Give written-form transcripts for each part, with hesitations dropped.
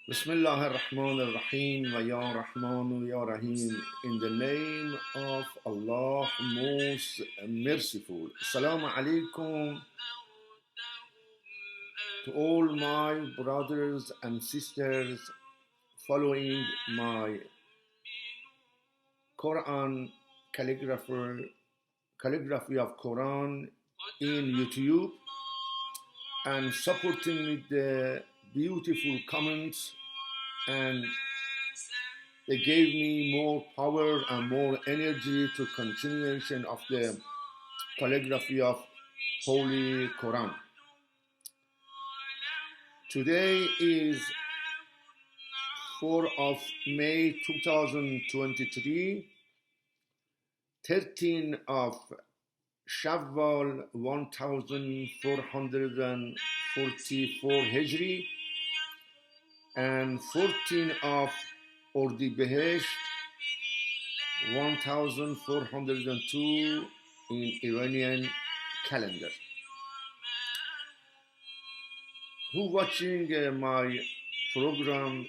Bismillah ar-Rahman ar-Rahim wa ya Rahman ya Rahim. In the name of Allah, most merciful. Assalamu alaikum to all my brothers and sisters following my Quran calligraphy of Quran in YouTube and supporting with the beautiful comments, and they gave me more power and more energy to continuation of the calligraphy of Holy Quran. Today is 4th of May 2023, 13th of Shawwal 1444 Hijri, and 14th of Ordibehesh 1402 in Iranian calendar. Who watching my program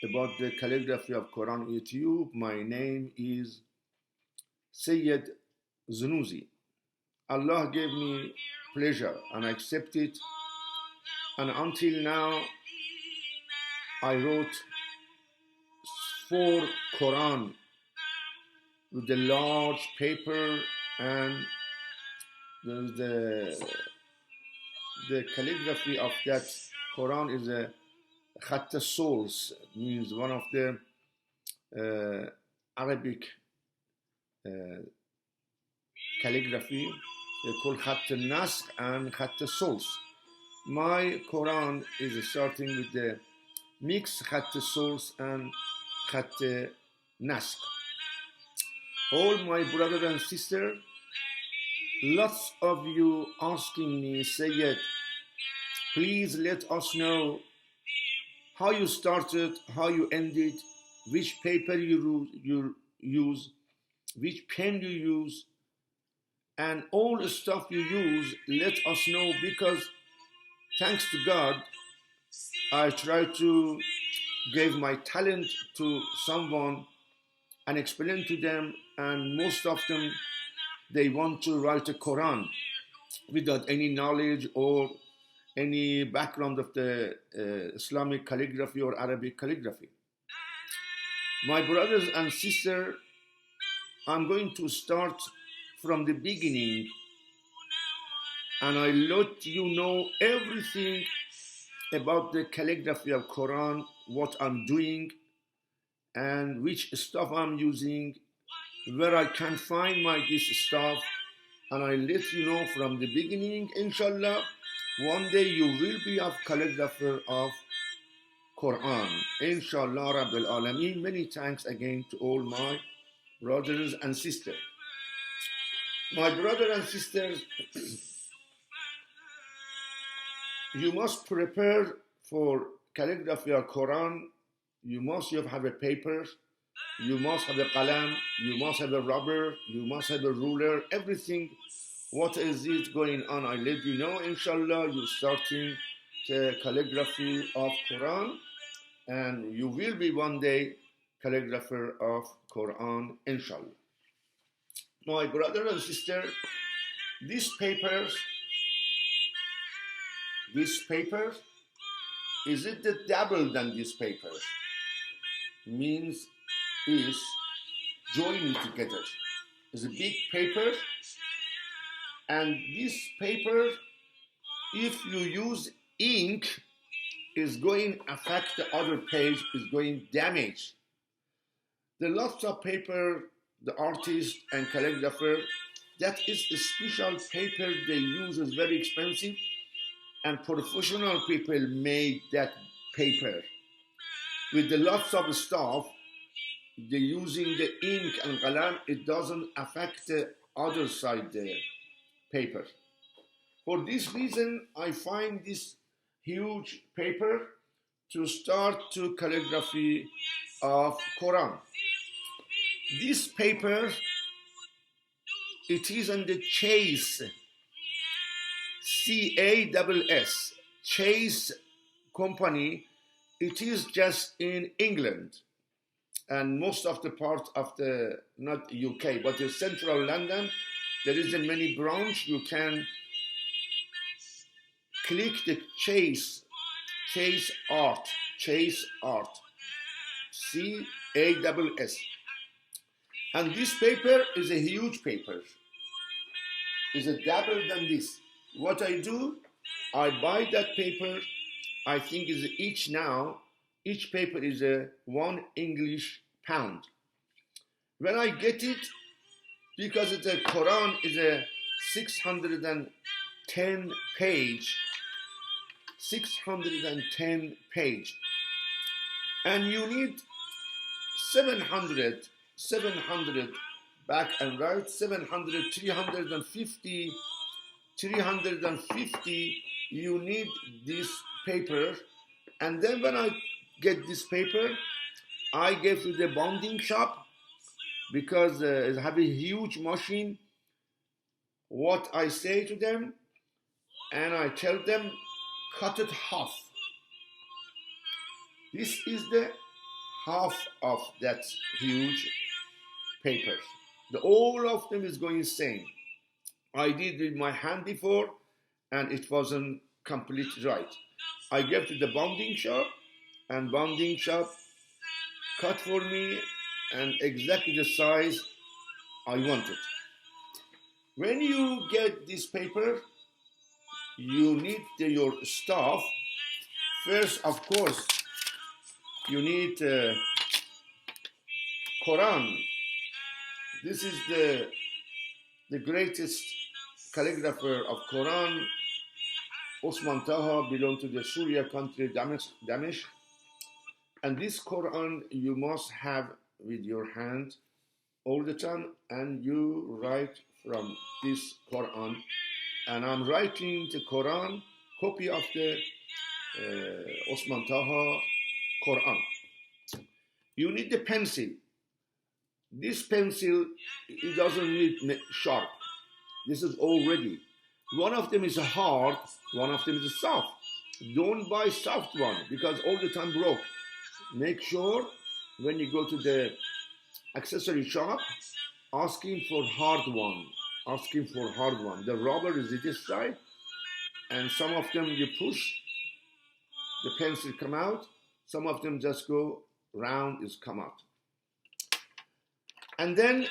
about the calligraphy of Quran YouTube? My name is seyedzonouzi. Allah gave me pleasure and I accept it, and until now I wrote 4 Quran with a large paper, and the calligraphy of that Quran is a khatta source, means one of the Arabic calligraphy. They call khatta naskh and khatta source. My Quran is starting with the mixed khatta source and khatta naskh. All my brothers and sisters, lots of you asking me, Sayyid, please let us know how you started, how you ended, which paper you use, which pen you use, and all the stuff you use. Let us know, because thanks to God, I try to give my talent to someone and explain to them, and most of them, they want to write a Quran without any knowledge or any background of the Islamic calligraphy or Arabic calligraphy. My brothers and sisters, I'm going to start from the beginning, and I let you know everything about the calligraphy of Quran, what I'm doing, and which stuff I'm using, where I can find this stuff, and I let you know from the beginning. Inshallah, one day you will be a calligrapher of Quran. Inshallah Rabbil Alameen. Many thanks again to all my brothers and sisters. My brothers and sisters, you must prepare for calligraphy of Quran. You must have a paper, you must have a qalam, you must have a rubber, you must have a ruler, everything. What is it going on? I let you know. Inshallah, you're starting the calligraphy of Quran, and you will be one day calligrapher of Quran, inshallah. My brother and sister, this paper, is it the double than this paper? Means is joining together. It's a big paper, and this paper, if you use ink, is going to affect the other page, is going damage. The lots of paper, the artist and calligrapher, that is a special paper they use, is very expensive, and professional people made that paper. With the lots of stuff, they using the ink and qalam, it doesn't affect the other side, the paper. For this reason, I find this huge paper to start to calligraphy of Quran. This paper, it is on the Chase, CASS, Chase company it is just in England and most of the part of the, not UK, but the central London, there is a many branch. You can click the chase art, CASS. And this paper is a huge paper. It's a double than this. What I do, I buy that paper. I think is each paper is a £1 English. When I get it, because the Quran is a 610 page, and you need 700 back and right, 700, 350, you need this paper. And then when I get this paper, I give to the bonding shop, because I have a huge machine. What I say to them, and I tell them, cut it half. This is the half of that huge paper. All of them is going same. I did with my hand before, and it wasn't complete right. I gave to the bonding shop, and bonding shop cut for me, and exactly the size I wanted. When you get this paper, you need your stuff. First, of course, you need Quran. This is the greatest calligrapher of Quran. Osman Taha belonged to the Syria country, Damesh. And this Quran you must have with your hand all the time, and you write from this Quran. And I'm writing the Quran, copy of the Osman Taha Quran. You need the pencil. This pencil, it doesn't need sharp. This is already. One of them is hard, one of them is soft. Don't buy soft one, because all the time broke. Make sure when you go to the accessory shop, asking for hard one. The rubber is this side, and some of them you push, the pencil come out. Some of them just go round, is come out. And then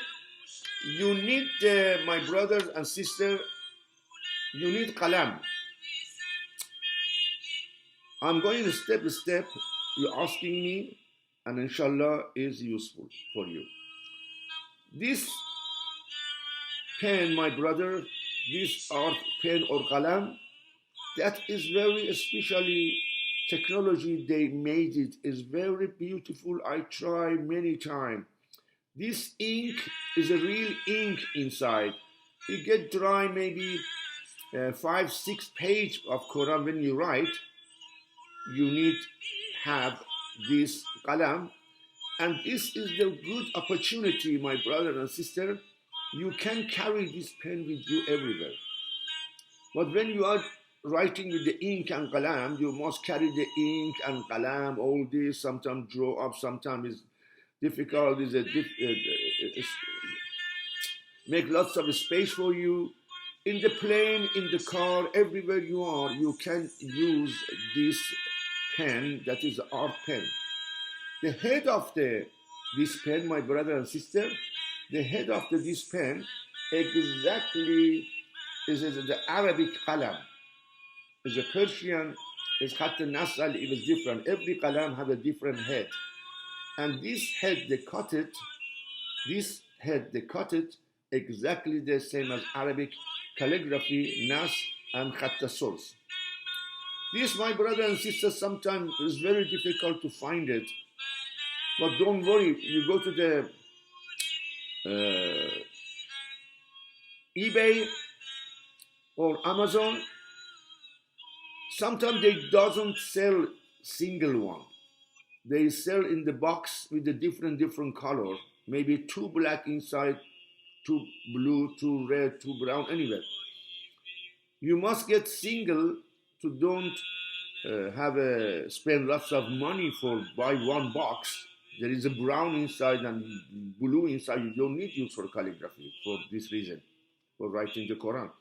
you need, my brothers and sisters, you need qalam. I'm going step by step. You're asking me, and inshallah is useful for you. This pen, my brother, this art pen or qalam, that is very especially technology they made it, is very beautiful. I try many times. This ink is a real ink inside. It get dry maybe 5-6 pages of Quran when you write. You need have this qalam, and this is the good opportunity, my brother and sister. You can carry this pen with you everywhere. But when you are writing with the ink and qalam, you must carry the ink and qalam, all this, sometimes draw up, sometimes it's difficult, make lots of space for you. In the plane, in the car, everywhere you are, you can use this pen, that is the art pen. The head of this pen, my brother and sister, the head of this pen exactly is the Arabic qalam. Is a Persian, is khatt nasal, it is different. Every qalam have a different head. And this head, they cut it, exactly the same as Arabic calligraphy, nas, and khatt source. This, my brother and sister, sometimes is very difficult to find it. But don't worry, you go to the eBay or Amazon, sometimes they doesn't sell single one. They sell in the box with a different color, maybe 2 black inside, 2 blue, 2 red, 2 brown, anyway. You must get single to don't spend lots of money for buy one box. There is a brown inside and blue inside. You don't need use for calligraphy for this reason, for writing the Quran.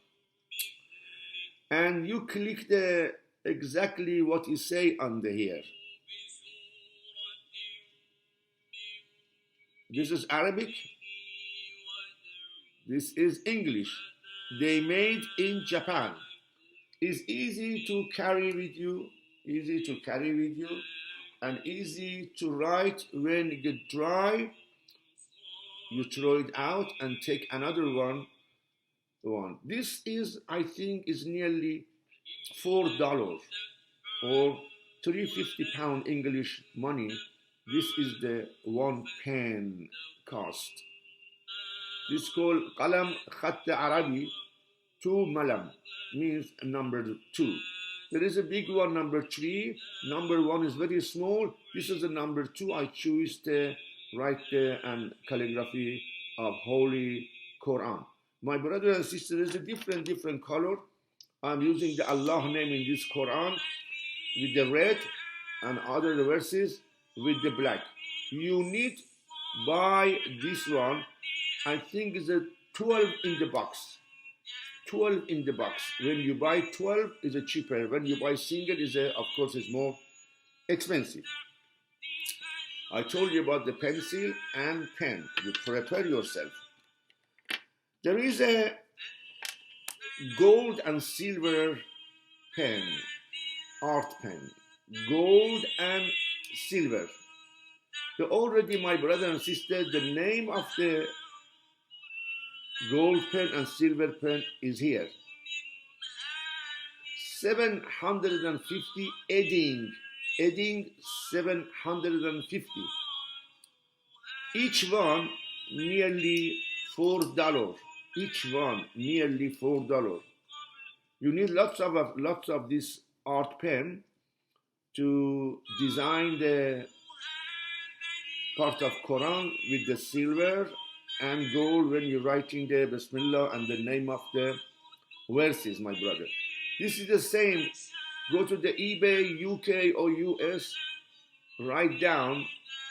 And you click the exactly what you say under here. This is Arabic. This is English. They made in Japan. It's easy to carry with you, and easy to write. When it get dry, you throw it out and take another one. This is, I think, is nearly $4 or £350 English money. This is the 1 pen cost. This is called qalam khatt Arabi 2 malam, means number 2. There is a big one, number 3. Number 1 is very small. This is the number 2. I choose to write the calligraphy of Holy Quran. My brother and sister, there is a different color. I'm using the Allah name in this Quran with the red and other verses with the black. You need buy this one. I think it's a 12 in the box. 12 in the box. When you buy 12, is a cheaper. When you buy single, is a, of course, is more expensive. I told you about the pencil and pen. You prepare yourself. There is a gold and silver pen, art pen. Gold and silver. So already, my brother and sister, the name of the gold pen and silver pen is here. 750 edding 750. Each one nearly $4. Each one nearly $4. You need lots of this art pen to design the part of Quran with the silver and gold when you're writing the Bismillah and the name of the verses, my brother. This is the same. Go to the eBay, UK or US, write down,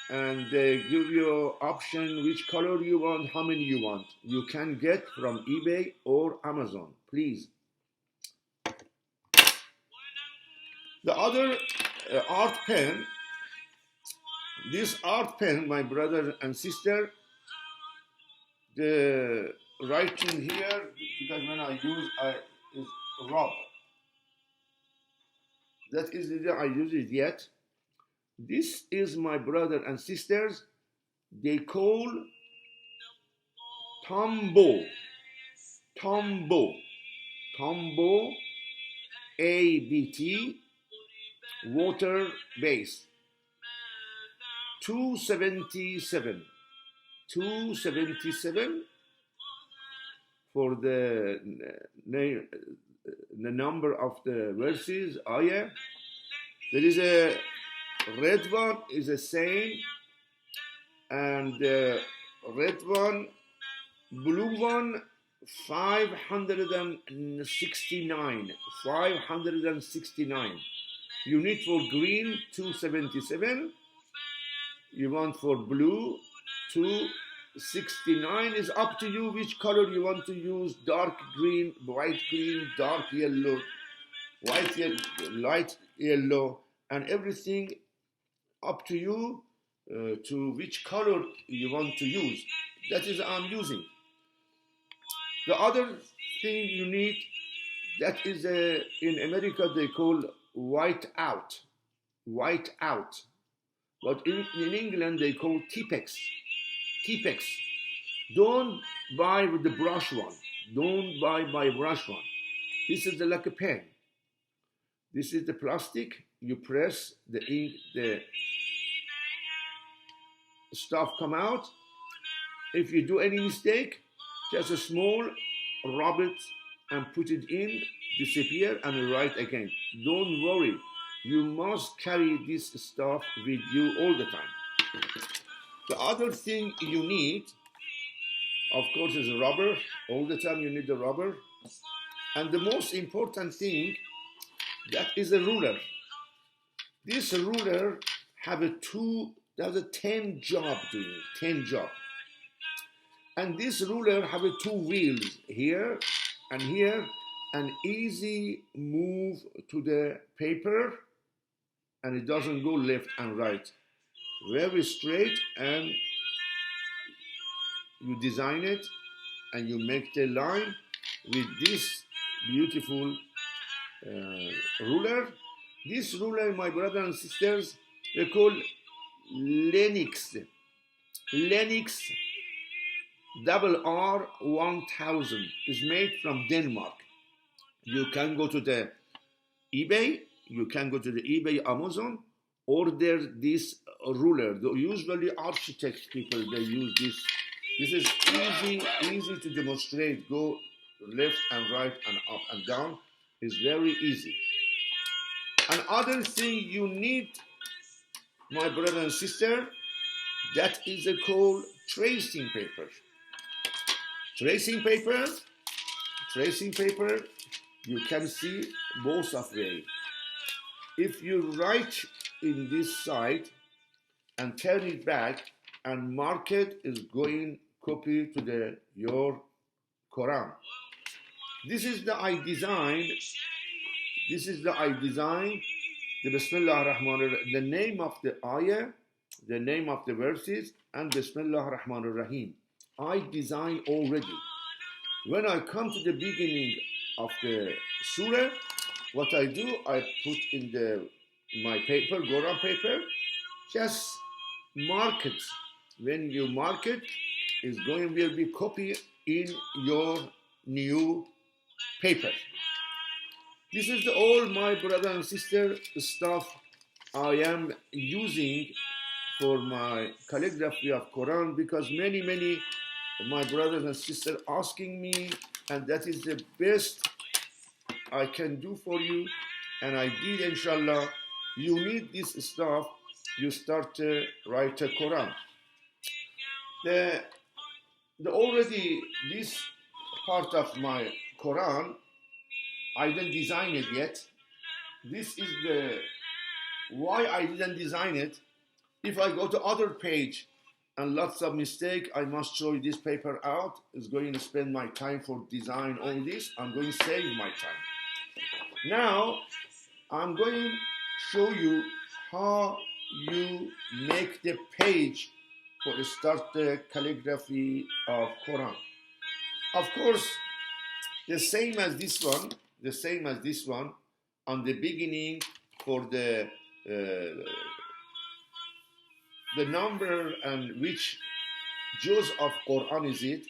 and they give you option which color you want, how many you want. You can get from eBay or Amazon, please. The other art pen, this art pen, my brother and sister, the writing here, because when I use, is rub. That is the I use it yet. This is my brother and sisters. They call Tombow. ABT, water base. 277 for the name, the number of the verses, ayah. There is a red one is the same, and the red one, blue one, 569. You need for green 277. You want for blue 269. Is up to you which color you want to use. Dark green, bright green, dark yellow, white yellow, light yellow, and everything up to you to which color you want to use. That is I'm using. The other thing you need, that is in America they call white out. But in England they call Tipex. Don't buy with the brush one. Don't buy brush one. This is like a pen. This is the plastic. You press the ink, the stuff come out. If you do any mistake, just a small, rub it and put it in, disappear and write again. Don't worry. You must carry this stuff with you all the time. The other thing you need, of course, is a rubber. All the time you need a rubber. And the most important thing, that is a ruler. This ruler have a 10 job doing, 10 job. And this ruler have a 2 wheels here and here, an easy move to the paper, and it doesn't go left and right. Very straight, and you design it and you make the line with this beautiful ruler. This ruler, my brothers and sisters, they call Lennox. Lennox R1000 is made from Denmark. You can go to the eBay, Amazon, order this ruler. Usually architect people, they use this. This is easy to demonstrate. Go left and right and up and down. It's very easy. Another thing you need, my brother and sister, that is called tracing paper. Tracing paper, you can see both of ways. If you write in this side and turn it back, and mark it is going copy to your Quran. This is the I design. The Bismillah ar-Rahman ar-Rahim, the name of the ayah, the name of the verses, and Bismillah ar-Rahman ar-Rahim. I design already. When I come to the beginning of the surah, what I do, I put in my paper, Quran paper, just mark it. When you mark it, will be copied in your new paper. This is all my brother and sister stuff I am using for my calligraphy of Quran, because many my brothers and sisters asking me, and that is the best I can do for you, and I did, inshallah. You need this stuff, you start to write a Quran. Already this part of my Quran, I didn't design it yet. This is why I didn't design it. If I go to other page and lots of mistake, I must show you this paper out. It's going to spend my time for design all this. I'm going to save my time. Now, I'm going to show you how you make the page for start the calligraphy of Quran. Of course, the same as this one, on the beginning for the number and which juz of Quran is it,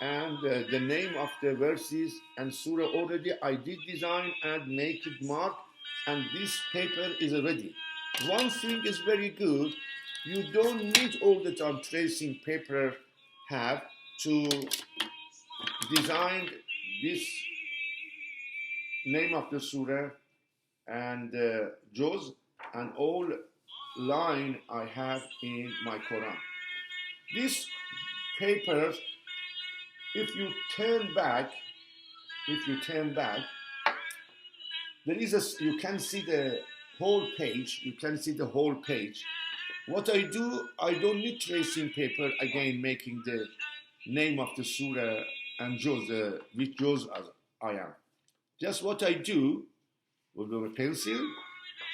and the name of the verses and surah already I did design and make it mark, and this paper is ready. One thing is very good, you don't need all the time tracing paper have to design this name of the surah and juz and all line I have in my Quran. This paper, if you turn back, there is you can see the whole page. What I do, I don't need tracing paper again, making the name of the surah and juz, which juz as I am. Just what I do with a pencil,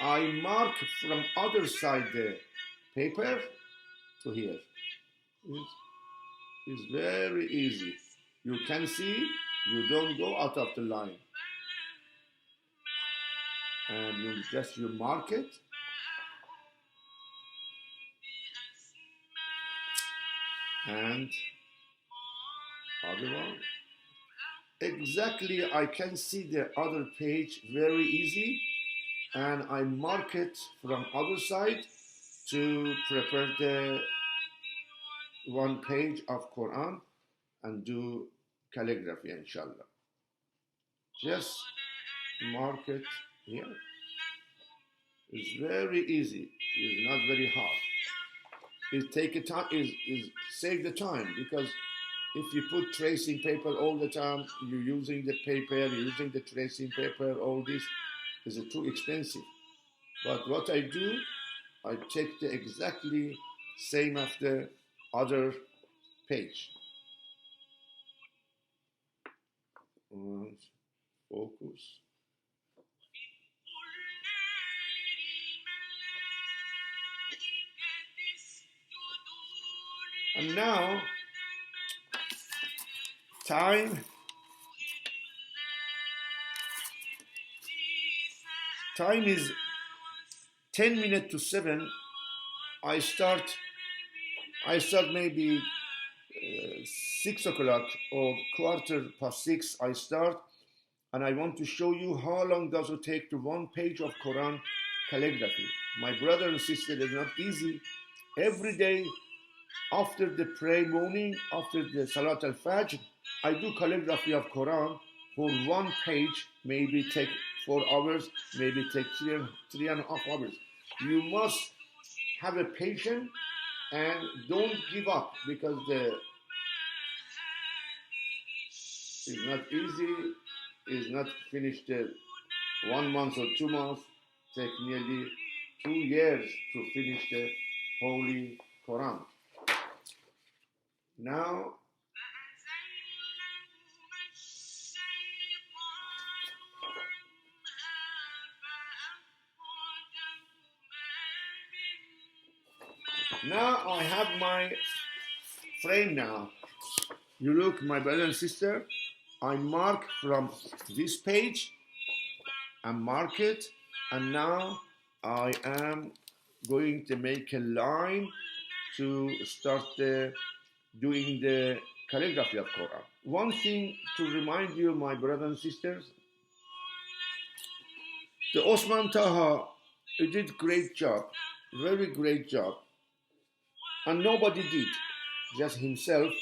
I mark from other side the paper to here. It's very easy. You can see, you don't go out of the line. And you mark it. And other one. Exactly, I can see the other page very easy, and I mark it from other side to prepare the one page of Quran and do calligraphy, inshallah. Just mark it here. It's very easy. It's not very hard. It take a time. Is save the time, because if you put tracing paper all the time, you're using the paper, you're using the tracing paper. All this is too expensive. But what I do, I take the exactly same as the other page. And focus. And now, time is 10 minutes to 7. I start maybe 6 o'clock or quarter past 6. I start, and I want to show you how long does it take to one page of Quran calligraphy. My brother and sister, it's not easy. Every day after the prayer morning, after the Salat al-Fajr, I do calligraphy of Quran for one page, maybe take 4 hours, maybe take 3.5 hours. You must have a patience and don't give up, because it's not easy, it's not finished 1 month or 2 months, take nearly 2 years to finish the Holy Quran. Now, I have my frame now. You look, my brother and sister, I mark from this page and mark it, and now I am going to make a line to start doing the calligraphy of Quran. One thing to remind you, my brothers and sisters, the Osman Taha, he did great job, very great job, and nobody did, just himself,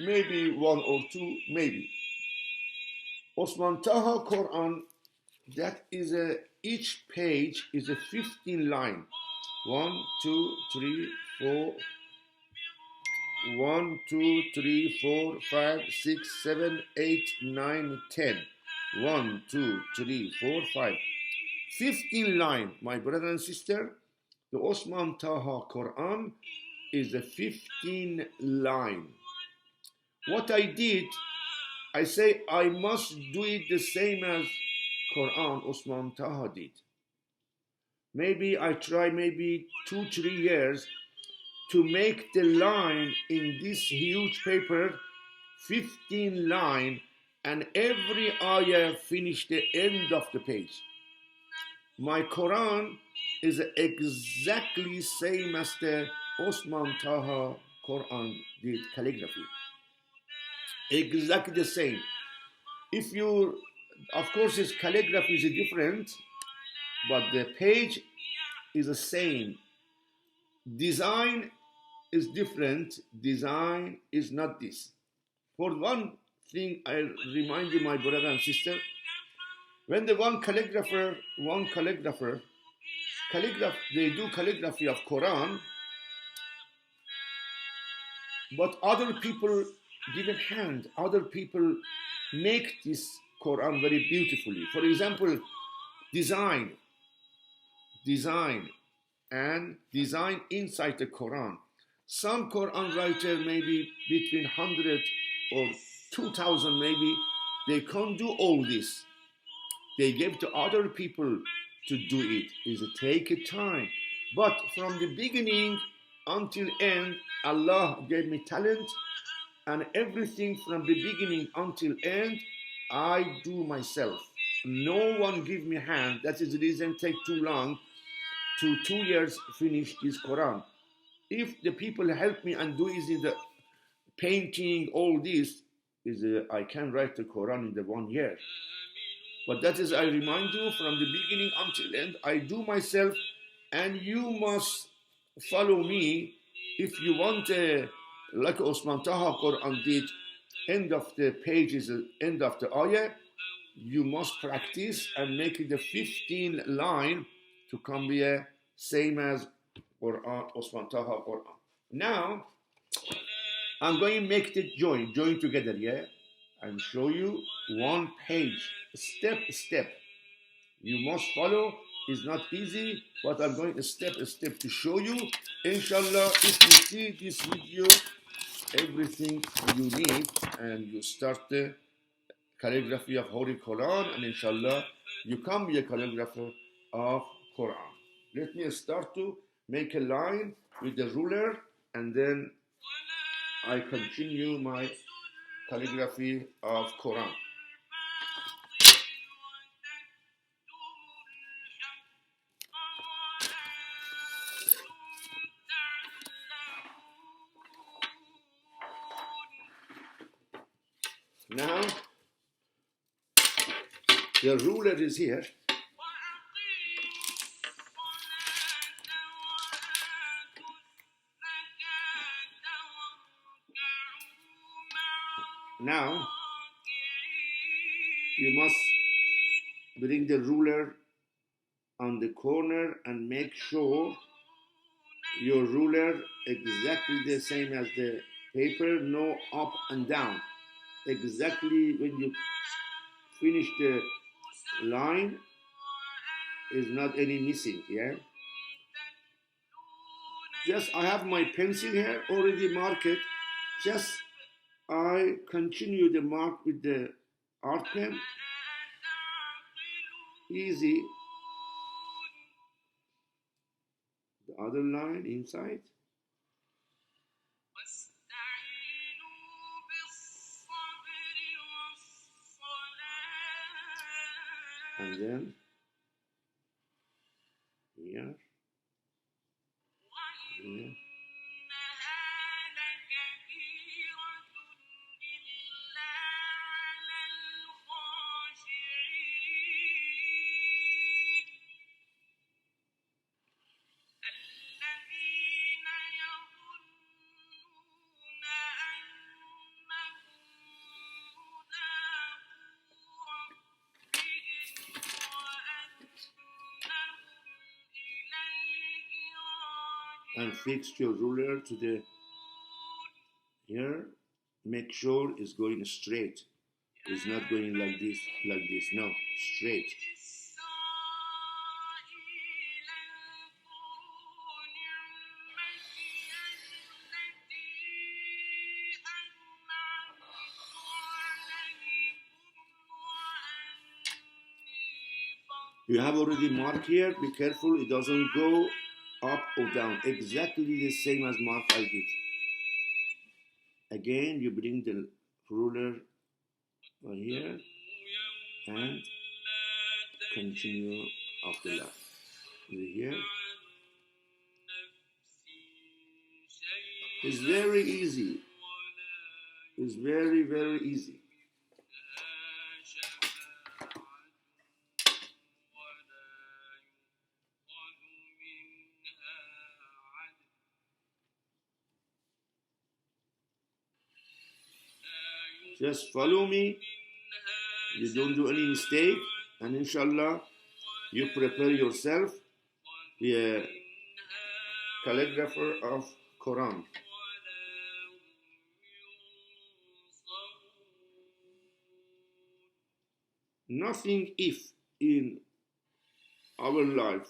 maybe 1 or 2, maybe. Osman Taha Quran, that is each page is a 15 line. 1, 2, 3, 4. 1, 2, 3, 4, 5, 6, 7, 8, 9, 10. 1, 2, 3, 4, 5. 15 line, my brother and sister. The Osman Taha Quran is a 15 line. What I did, I say I must do it the same as Quran Osman Taha did. Maybe I try 2-3 years to make the line in this huge paper 15 line, and every ayah finish the end of the page. My Quran is exactly same as the Osman Taha Quran did calligraphy. Exactly the same. If you, of course, his calligraphy is different, but the page is the same. Design is different. Design is not this. For one thing, I remind you, my brother and sister, when the one calligrapher, they do calligraphy of Quran, but other people give a hand. Other people make this Quran very beautifully. For example, design inside the Quran. Some Quran writer, maybe between 100 or 2,000, maybe, they can't do all this. They give to other people to do it. It take a time. But from the beginning until end, Allah gave me talent, and everything from the beginning until end, I do myself. No one give me hand. That is the reason it take too long to 2 years finish this Quran. If the people help me and do is in the painting, all this, I can write the Quran in the 1 year. But that is, I remind you, from the beginning until end, I do myself, and you must follow me. If you want, like Osman Taha Quran did, end of the page is the end of the ayah, you must practice and make it the 15 line to come be same as Quran, Osman Taha Quran. Now, I'm going to make the join together, yeah? And show you one page, step. You must follow It's not easy, but I'm going step by step to show you. Inshallah, if you see this video, everything you need, and you start the calligraphy of Holy Quran, and inshallah, you can be a calligrapher of Quran. Let me start to make a line with the ruler, and then I continue my calligraphy of Quran. Now, the ruler is here. Now, you must bring the ruler on the corner and make sure your ruler exactly the same as the paper, no up and down. Exactly when you finish the line, is not any missing, yeah? Just I have my pencil here already marked. Just I continue the mark with the art pen. Easy. The other line inside. And then here. Here. And fix your ruler to the here. Make sure it's going straight. It's not going like this, no, straight. You have already marked here. Be careful it doesn't go up or down. Exactly the same as mark I did. Again, you bring the ruler on here and continue up the line. Here. It's very easy. It's very, very easy. Just follow me. You don't do any mistake, and inshallah, you prepare yourself be a calligrapher of Quran. Nothing if in our life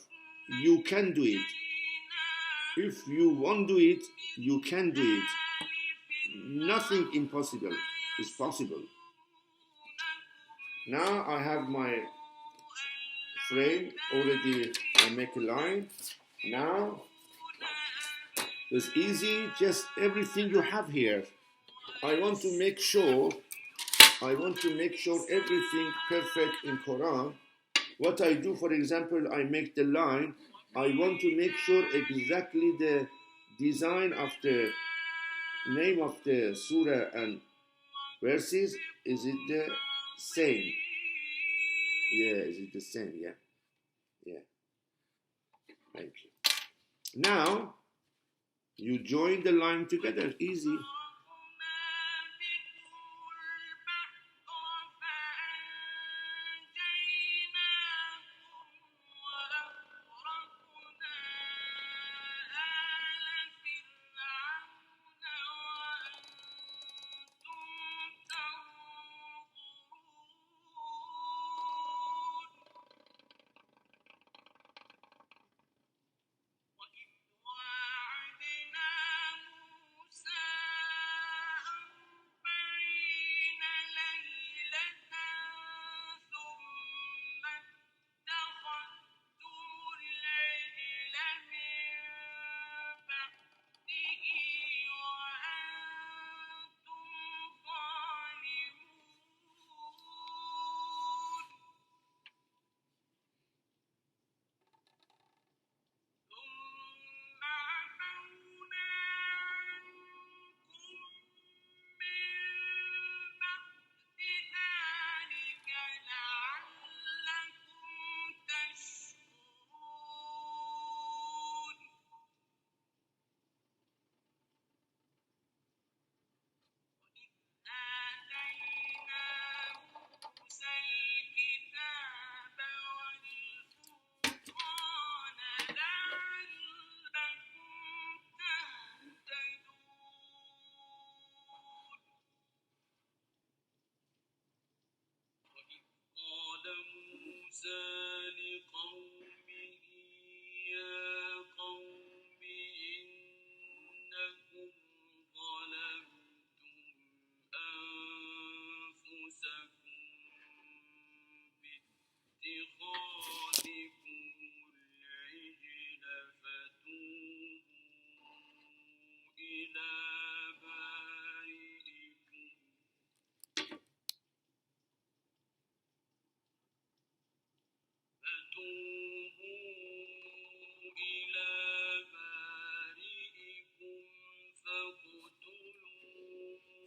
you can do it. If you want to do it, you can do it. Nothing impossible is possible. Now I have my frame already. I make a line. Now it's easy. Just everything you have here. I want to make sure everything perfect in Quran. What I do, for example, I make the line. I want to make sure exactly the design of the name of the surah and verses, is it the same? Yeah, is it the same? Yeah. Yeah. Thank you. Now, you join the line together, easy.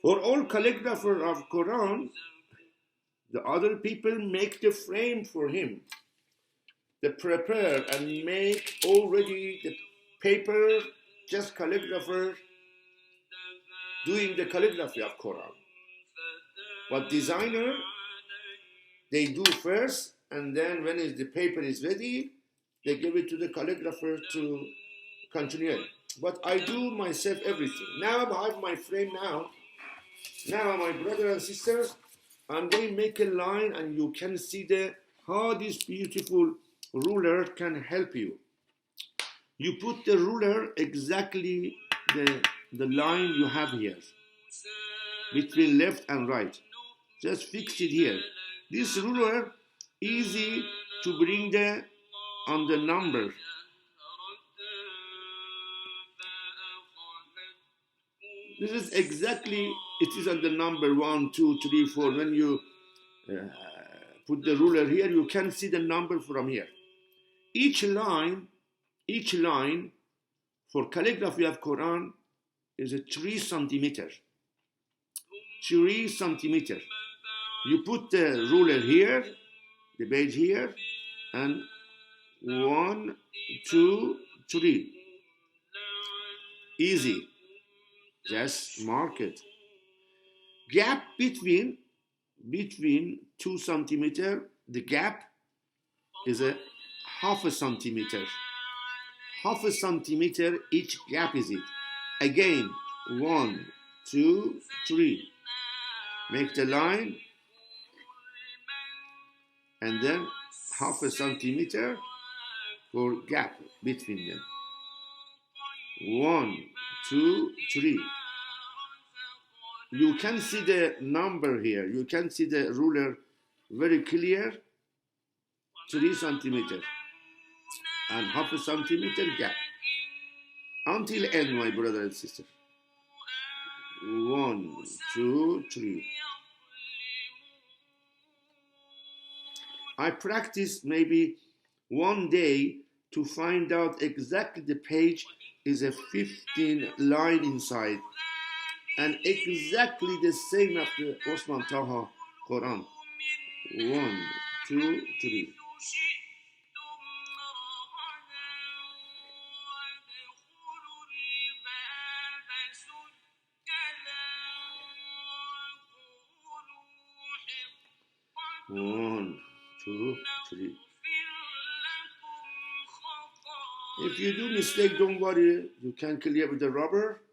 For all calligrapher of Quran, the other people make the frame for him. They prepare and make already the paper, just calligrapher doing the calligraphy of Quran. But designer, they do first, and then when the paper is ready, they give it to the calligrapher to continue. But I do myself everything. Now I have my frame now. Now my brother and sisters, I'm going to make a line, and you can see how this beautiful ruler can help you. You put the ruler exactly the line you have here between left and right. Just fix it here. This ruler easy to bring on the number. This is exactly, it is on the number 1, 2, 3, 4. When you put the ruler here, you can see the number from here. Each line for calligraphy of Quran is a 3 centimeter. 3 centimeter. You put the ruler here, the page here, and 1, 2, 3. Easy. Just mark it. Gap between 2 centimeter, the gap is a half a centimeter. Half a centimeter each gap is it. Again, 1, 2, 3. Make the line, and then half a centimeter for gap between them. 1, 2, 3. You can see the number here. You can see the ruler very clear. 3 centimeter and half a centimeter gap. Until end, my brother and sister. 1, 2, 3. I practice maybe one day to find out exactly the page is a 15 line inside, and exactly the same of the Osman Taha Quran. 1, 2, 3. One, two, three. If you do mistake, don't worry. You can clear with the rubber.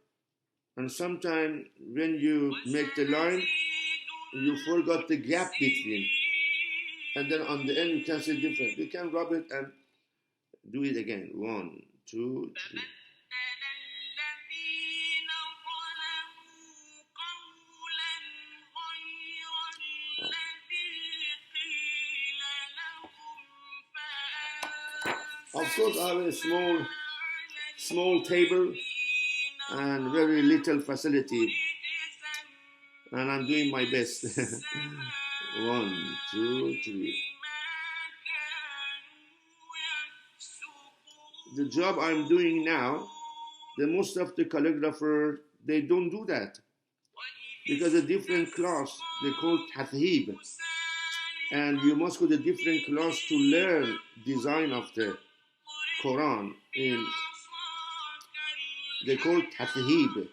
And sometimes when you make the line, you forgot the gap between. And then on the end, you can see different. You can rub it and do it again. 1, 2, 3. Of course, I have a small table and very little facility, and I'm doing my best. 1, 2, 3. The job I'm doing now, the most of the calligrapher, they don't do that, because a different class, they call tathib, and you must go to different class to learn design of the Quran. They call tathib.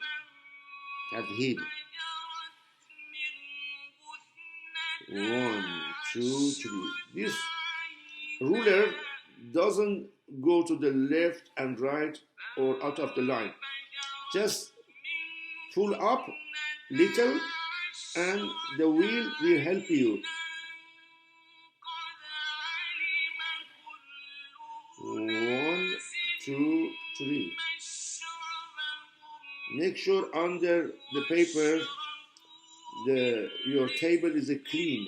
1, 2, 3. This ruler doesn't go to the left and right or out of the line. Just pull up little, and the wheel will help you. 1, 2, 3. Make sure under the paper your table is clean,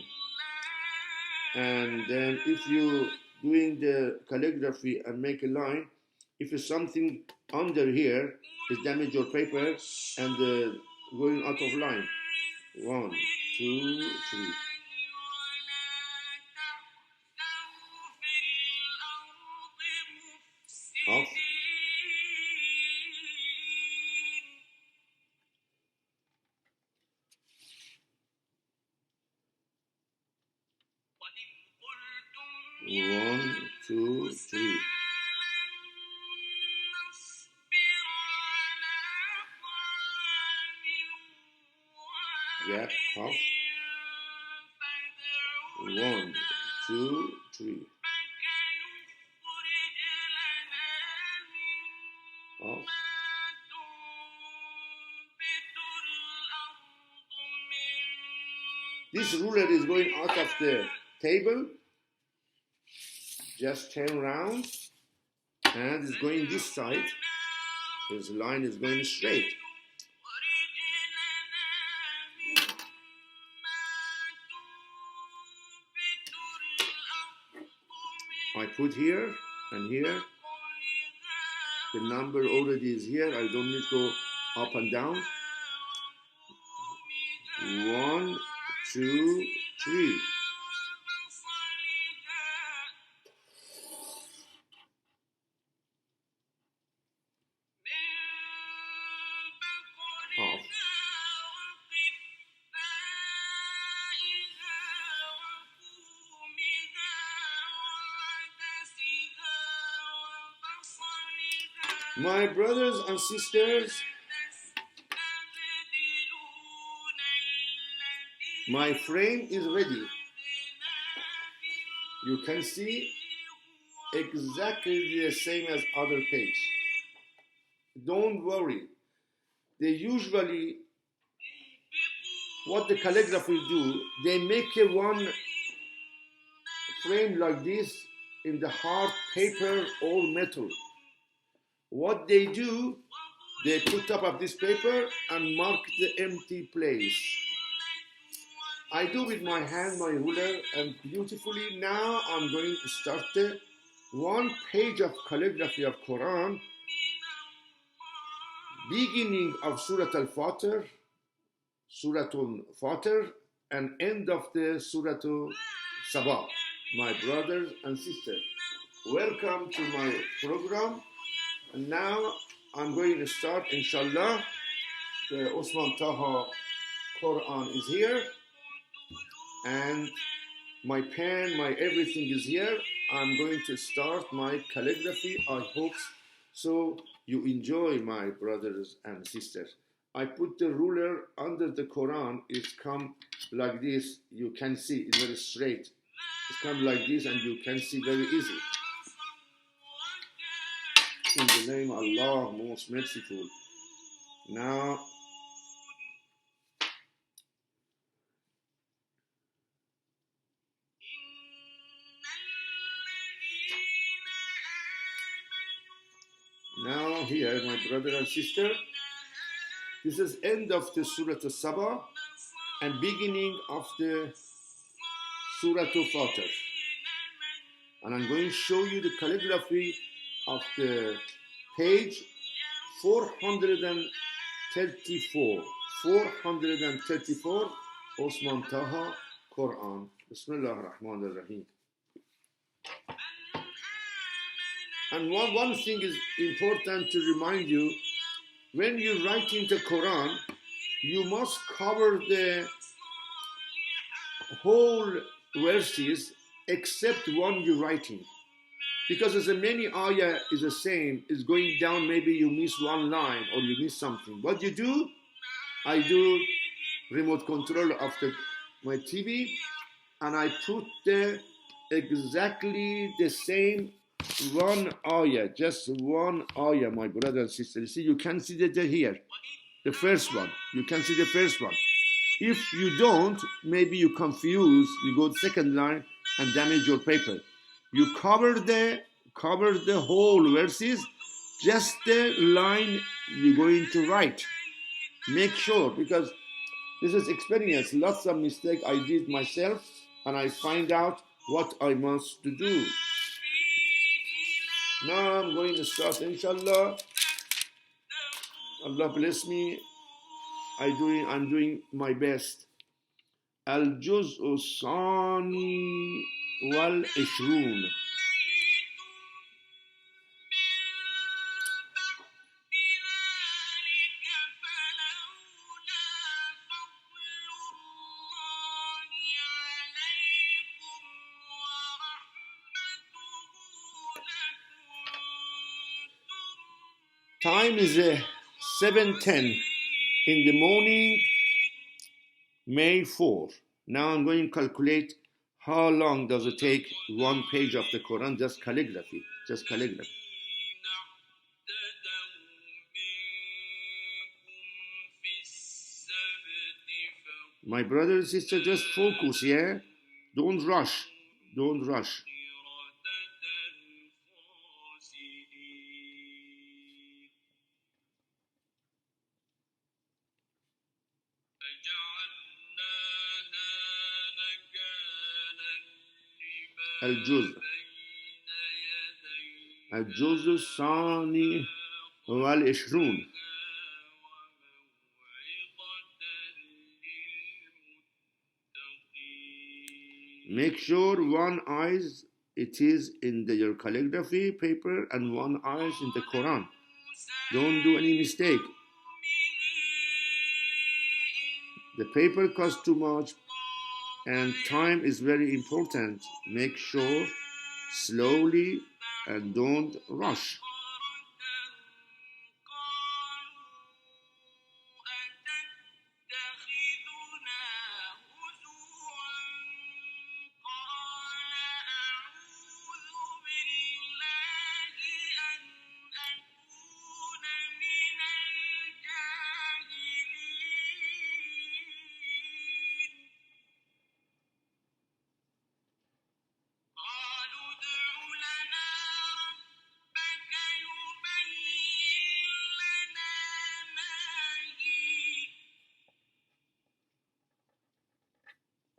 and then if you doing the calligraphy and make a line, If something under here is damage your paper and going out of line. 1, 2, 3. Off. One, two, three. Yeah, half. 1, 2, 3. Off. This ruler is going out of the table. Just turn around and it's going this side. This line is going straight. I put here and here. The number already is here. I don't need to go up and down. 1, 2, 3. Off. My brothers and sisters, my frame is ready. You can see exactly the same as other page. Don't worry. They usually, what the calligraphy do, they make a one frame like this in the hard paper or metal. What they do, they put top of this paper and mark the empty place. I do with my hand, my ruler, and beautifully now I'm going to start the one page of calligraphy of Quran, beginning of Surah Al-Fatir, Surah Al-Fatir, and end of the Surah Al-Sabah. My brothers and sisters, welcome to my program. And now I'm going to start, inshallah. The Osman Taha Quran is here. And my pen, my everything is here. I'm going to start my calligraphy. I hope so you enjoy, my brothers and sisters. I put the ruler under the Quran. It's come like this. You can see it's very straight. It's come like this and you can see very easy. In the name of Allah, most merciful. Now, here, my brother and sister, this is end of the Surah Al-Sabah and beginning of the Surah Al-Fatir. And I'm going to show you the calligraphy of the page 434. 434, Osman Taha Quran. Bismillah ar-Rahman ar-Rahim. And one thing is important to remind you, when you write in the Quran, you must cover the whole verses except one you're writing. Because as many ayah is the same, is going down, maybe you miss one line or you miss something. What you do, I do remote control of my TV and I put exactly the same one ayah, just one ayah, my brother and sister. You see, you can see that here, the first one. You can see the first one. If you don't, maybe you confuse, you go to second line and damage your paper. You cover the whole verses, just the line you're going to write. Make sure, because this is experience. Lots of mistakes I did myself, and I find out what I must to do. Now I'm going to start, inshallah. Allah bless me. I'm doing my best. الجزء الثاني والعشرون. Time is 7:10 in the morning, May 4. Now I'm going to calculate how long does it take one page of the Quran, just calligraphy, just calligraphy. My brother and sister, just focus, yeah? Don't rush, don't rush. الجزء الثاني والعشرون. Make sure one eyes it is in your calligraphy paper and one eyes in the Quran. Don't do any mistake. The paper costs too much and time is very important. Make sure slowly and don't rush.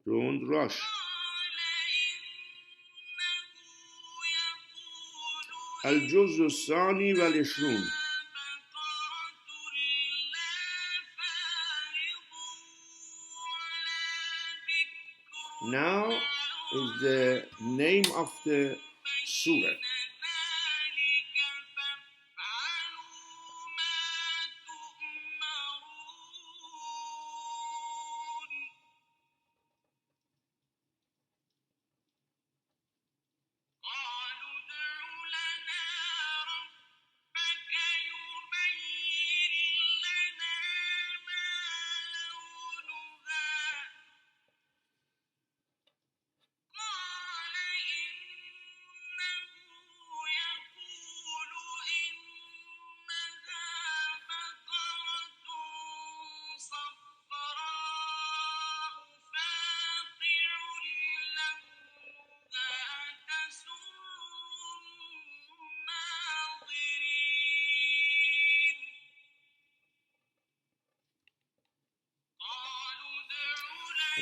Don't rush. الجزء الثاني والعشرون. Now is the name of the surah.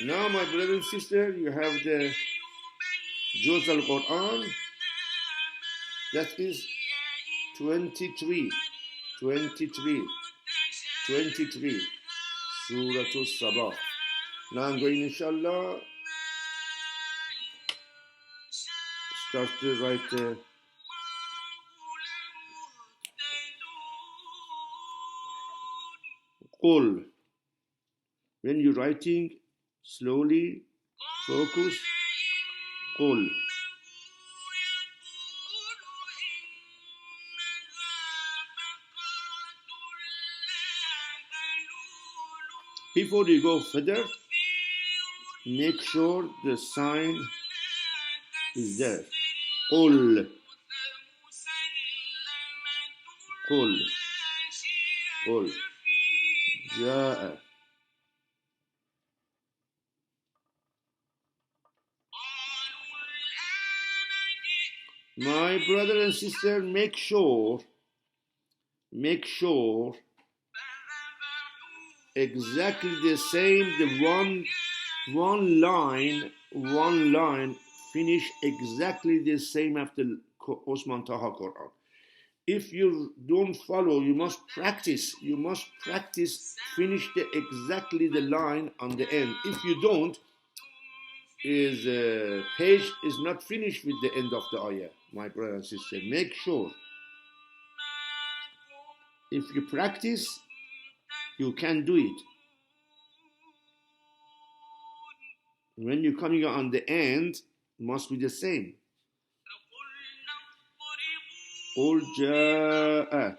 Now, my brother and sister, you have the Juz al-Quran. That is 23. Surah al-Sabah. Now I'm going, inshallah, start to write Qul. When you're writing, slowly, focus, Qul. Before you go further, make sure the sign is there. Qul. Qul. Qul. Ja'a. My brother and sister, make sure exactly the same, the one line finish exactly the same after Osman Taha Quran. If you don't follow, you must practice. You must practice, finish exactly the line on the end. If you don't, is page is not finished with the end of the ayah, my brother and sister. Make sure. If you practice, you can do it. When you're coming on the end, must be the same. قل جاء.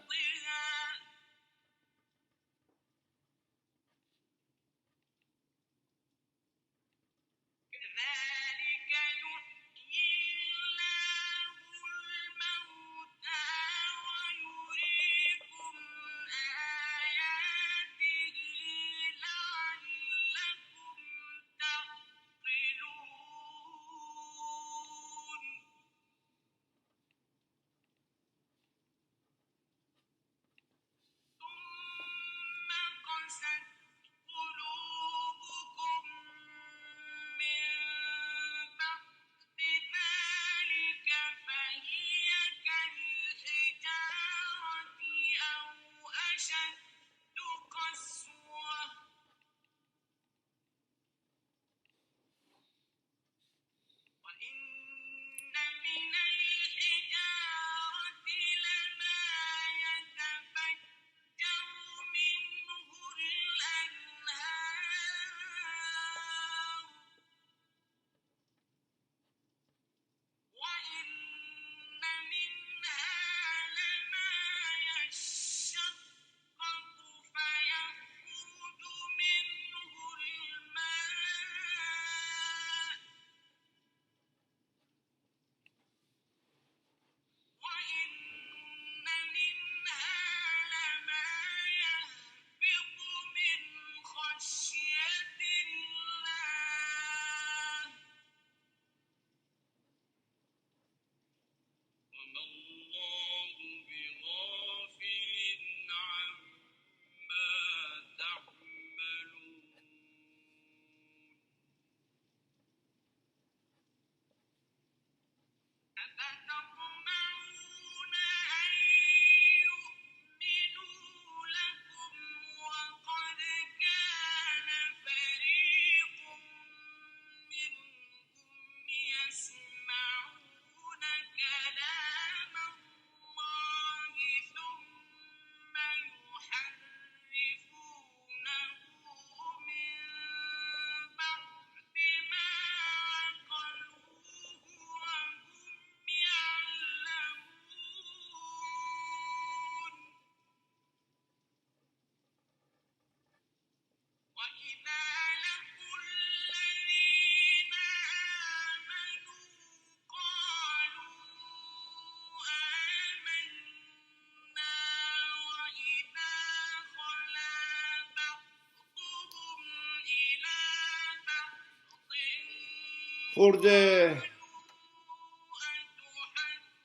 For the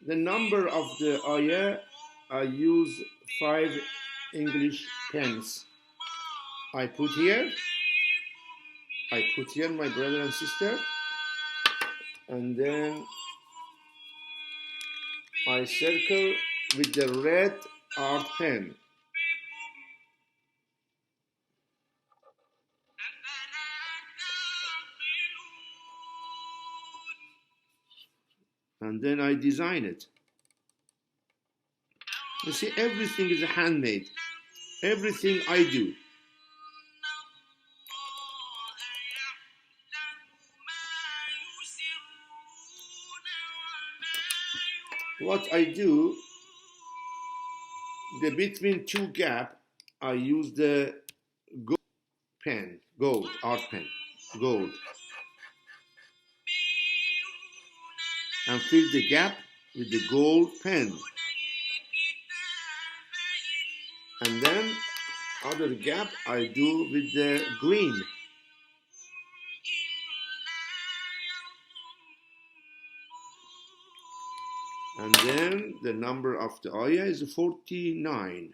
number of the ayah, I use 5 English pens. I put here, my brother and sister, and then I circle with the red art pen. And then I design it. You see, everything is handmade. Everything I do. What I do, the between 2 gap, I use the gold art pen, gold, and fill the gap with the gold pen, and then other gap I do with the green. And then the number of the ayah is 49.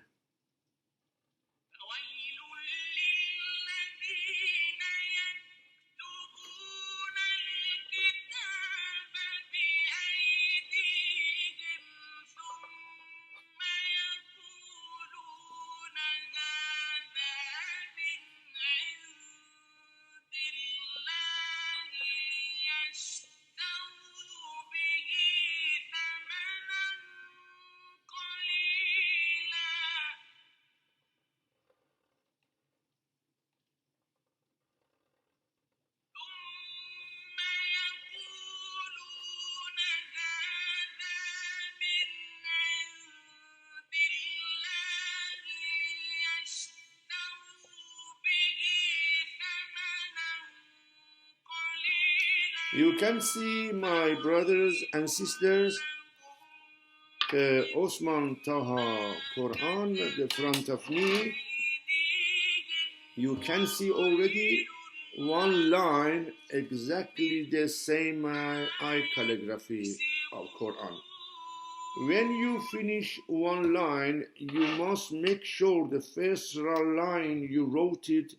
You can see, my brothers and sisters, Osman Taha Quran, the front of me. You can see already one line exactly the same eye calligraphy of Quran. When you finish one line, you must make sure the first line you wrote it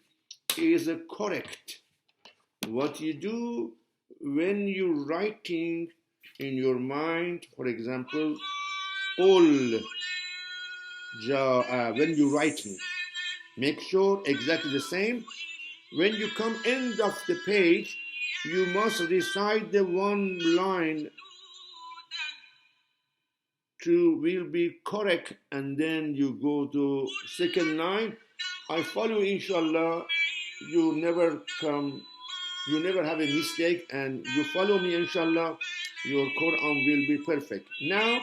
is correct. What you do when you're writing in your mind, for example, when you're writing, make sure exactly the same. When you come end of the page, you must recite the one line to will be correct, and then you go to second line. I follow, inshallah. You never have a mistake, and you follow me, inshallah. Your Quran will be perfect. Now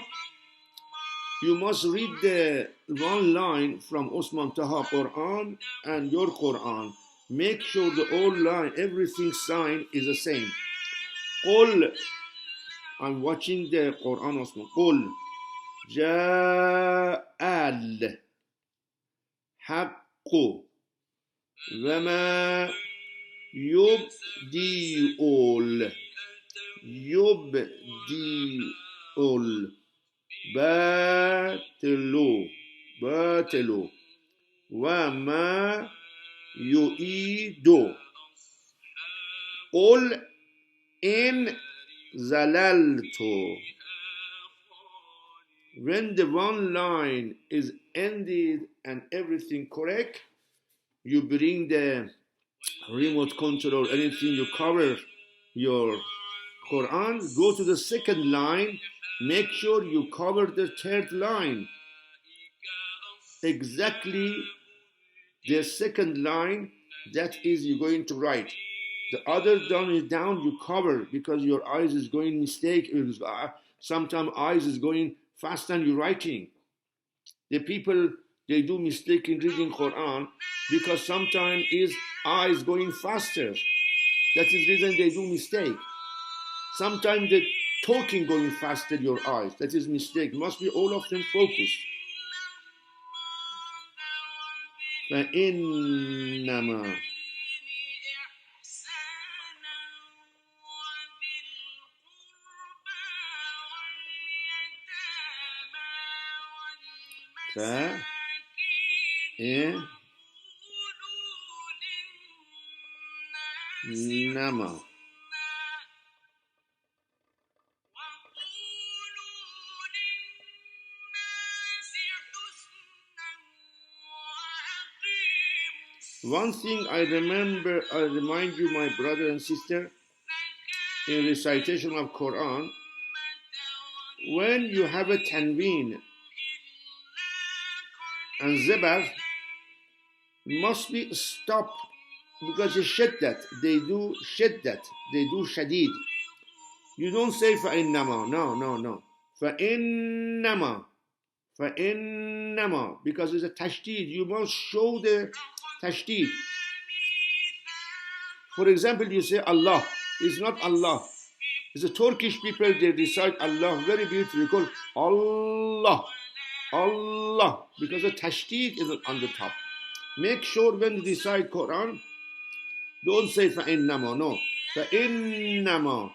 you must read the one line from Osman Taha Quran and your Quran. Make sure the whole line, everything sign is the same. قل, I'm watching the Quran Osman. قل جاء الحق وما يبدئ الباطل وما يعيد قل إن زللت. When the one line is ended and everything correct, you bring the remote control or anything, you cover your Quran, go to the second line, make sure you cover the third line. Exactly the second line, that is you're going to write. The other down you cover, because your eyes is going mistake. Sometimes eyes is going fast and you're writing. The people, they do mistake in reading Quran because sometimes is eyes going faster. That is the reason they do mistake. Sometimes the talking going faster your eyes. That is mistake. Must be all of them focused. فإنما فإنما One thing I remind you, my brother and sister, in recitation of Quran, when you have a tanween and zibar, must be stopped because it's shaddat. They do shaddat. They do shadid. You don't say فَإِنَّمَا. No. فَإِنَّمَا. Because it's a tashdid. You must show the tashdid. For example, you say Allah. It's not Allah. It's the Turkish people, they recite Allah very beautifully. Called Allah. Because the tashdid is on the top. Make sure when you recite Quran, don't say فَإِنَّمَا. No. فَإِنَّمَا.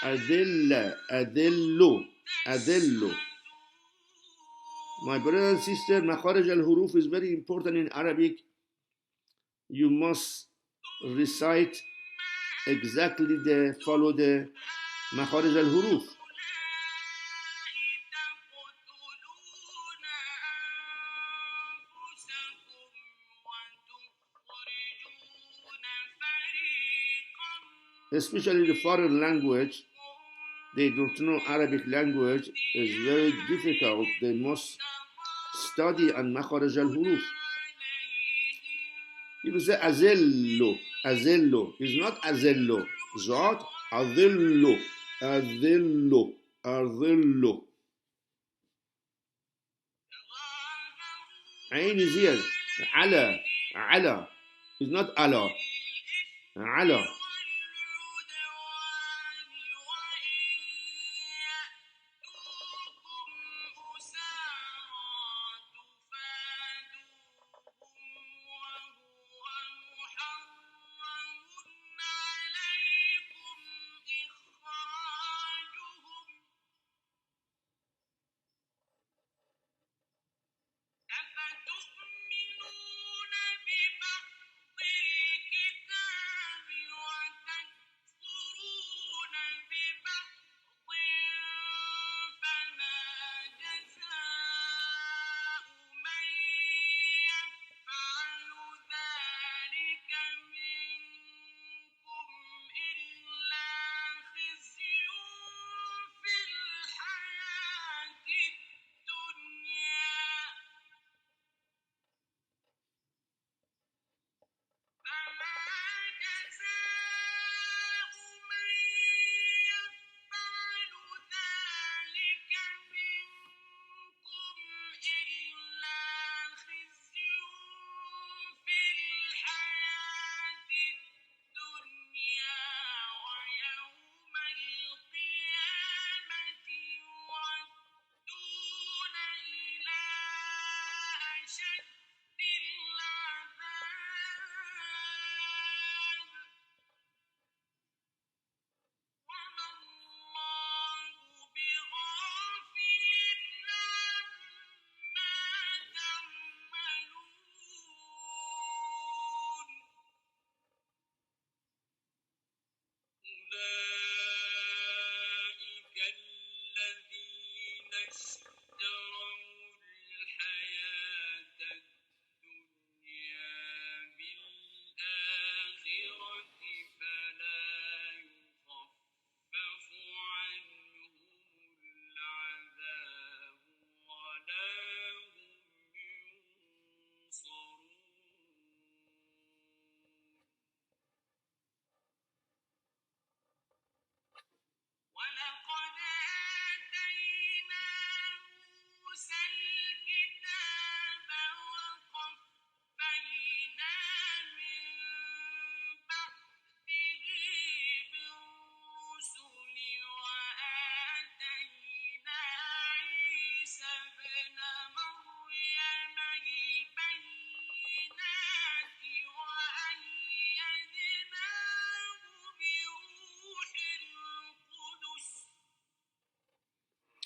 أدل. My brother and sister, makharij al-huruf is very important in Arabic. You must recite exactly follow the makharij al-huruf. Especially the foreign language, they don't know Arabic language, is very difficult. They must study on makharij al-huruf. People say azillu. It's not azillu. Zat, azillu. Ain is here. Ala. It's not Allah. Allah.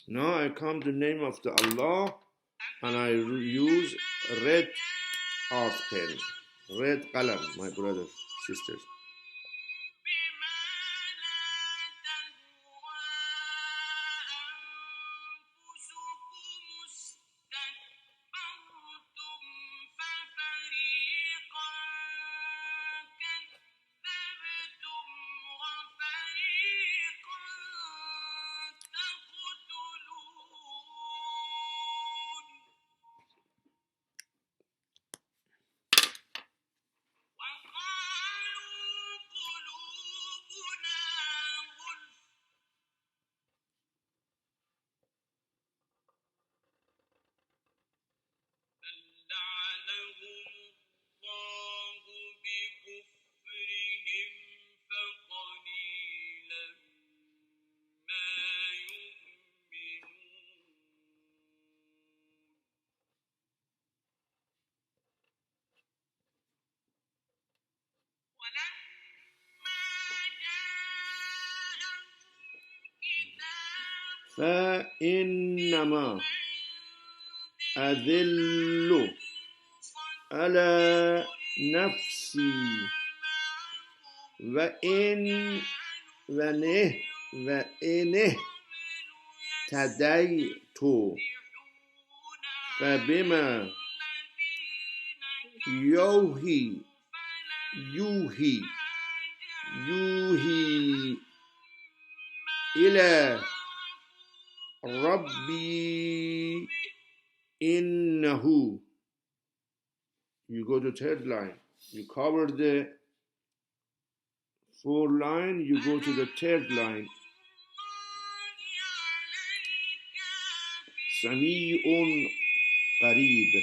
Now I come to the name of the Allah and I use red art pen, red qalam, my brothers, sisters. فإنما أذل على نفسي وإن اهتديت فبما يوحي إلى ربي إنه. You go to third line. You cover the 4 line. You go to the third line. سميع قريب.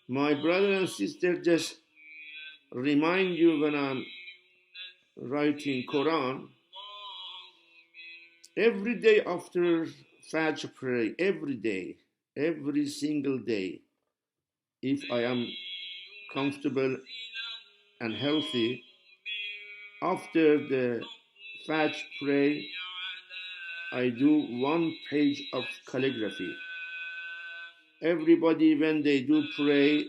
My brother and sister, just remind you when I'm writing Quran, every day after Fajr pray, every day, every single day, if I am comfortable and healthy, after the Fajr pray, I do 1 page of calligraphy. Everybody, when they do pray,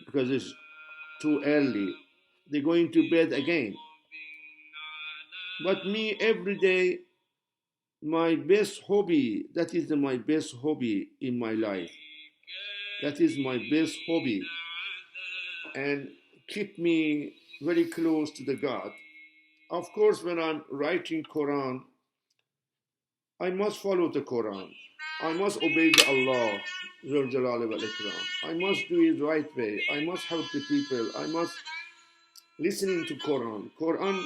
because it's too early, they're going to bed again. But me, every day, my best hobby, that is my best hobby in my life. That is my best hobby. And keep me very close to the God. Of course, when I'm writing Quran, I must follow the Quran. I must obey the Allah, Zul Jalali wal Ikram. I must do it right way. I must help the people. I must listening to Quran. Quran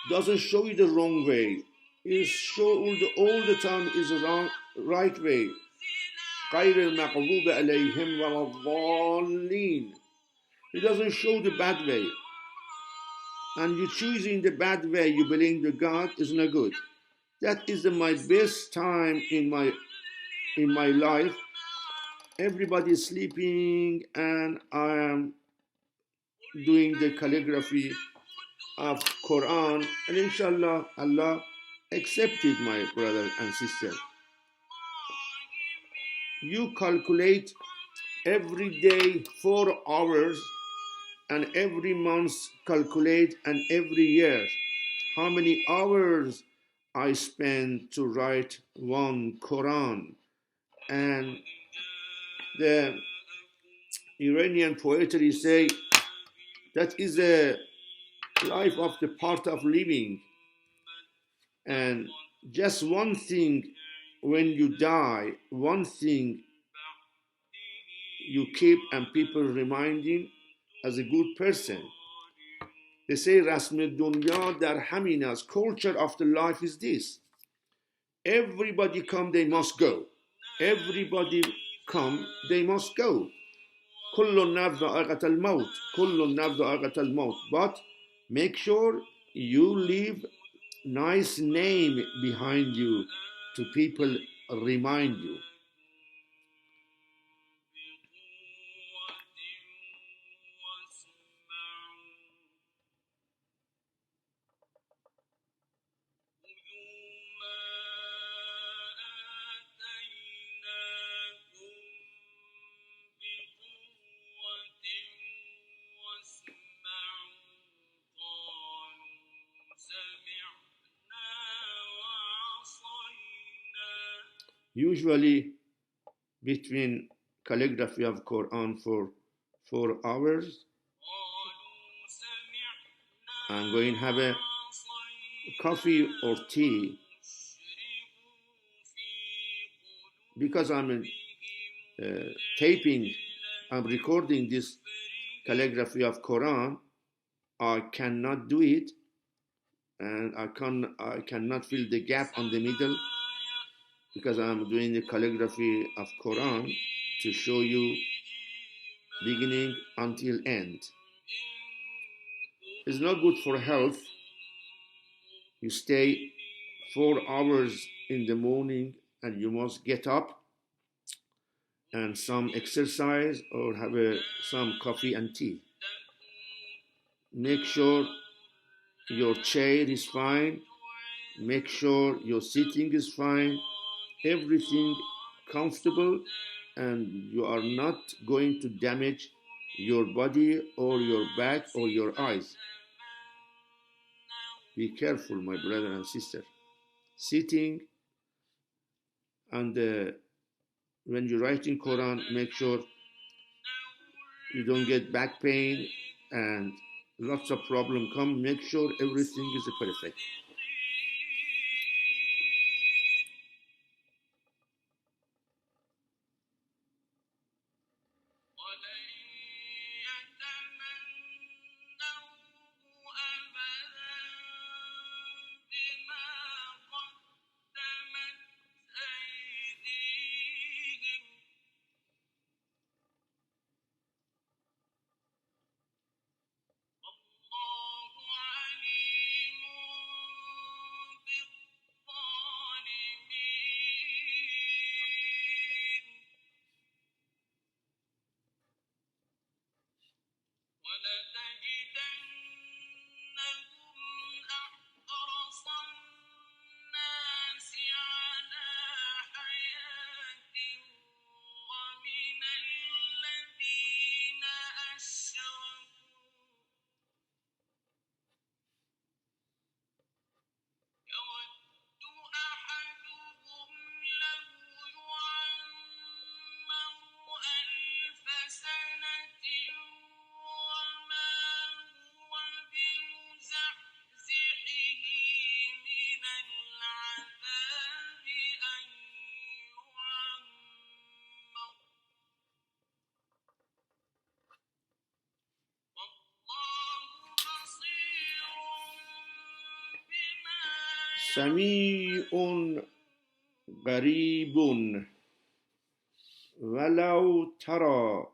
doesn't show you the wrong way. It shows all the time is the wrong, right way. غير المغضوب عليهم ولا الضالين. It doesn't show the bad way. And you choosing the bad way, you believe the God is not good. That is my best time in my life. Everybody is sleeping and I am doing the calligraphy of Quran, and inshallah Allah accepted, my brother and sister. You calculate every day 4 hours, and every month calculate, and every year how many hours I spend to write one Quran. And the Iranian poetry say that is a life of the part of living. And just one thing, when you die, one thing you keep and people reminding as a good person. They say رسم دنیا در همین است. Culture of the life is this. Everybody come, they must go. Everybody come, they must go. كل نفس ذائقة الموت. كل نفس ذائقة الموت. But make sure you leave nice name behind you to people remind you. Usually between calligraphy of Quran for 4 hours, I'm going to have a coffee or tea. Because I'm taping, I'm recording this calligraphy of Quran, I cannot do it, and I cannot fill the gap on the middle, because I'm doing the calligraphy of Quran to show you beginning until end. It's not good for health. You stay 4 hours in the morning and you must get up and some exercise or have some coffee and tea. Make sure your chair is fine. Make sure your sitting is fine. Everything comfortable, and you are not going to damage your body or your back or your eyes. Be careful, my brother and sister. Sitting, and when you're writing Quran, make sure you don't get back pain and lots of problems come. Make sure everything is perfect. سميع غريب ولو ترى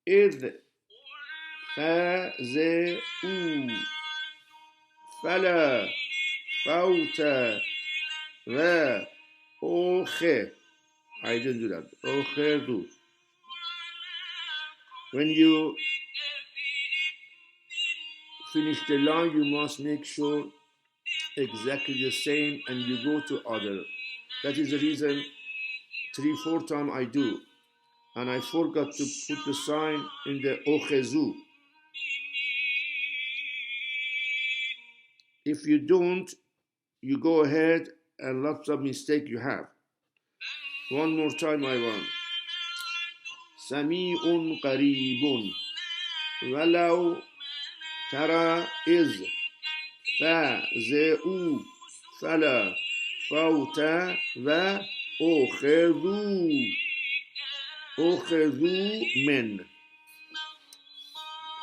إذ فزعوا فلا فوت وأخذوا. I didn't do that. أخذوا. When you finish the line, you must make sure exactly the same and you go to other. That is the reason 3-4 times I do. And I forgot to put the sign in the أخذوا. If you don't, you go ahead and lots of mistake you have. One more time I want. سميع قريب ولو ترى إذ فزعوا فلا فوت وأخذوا من.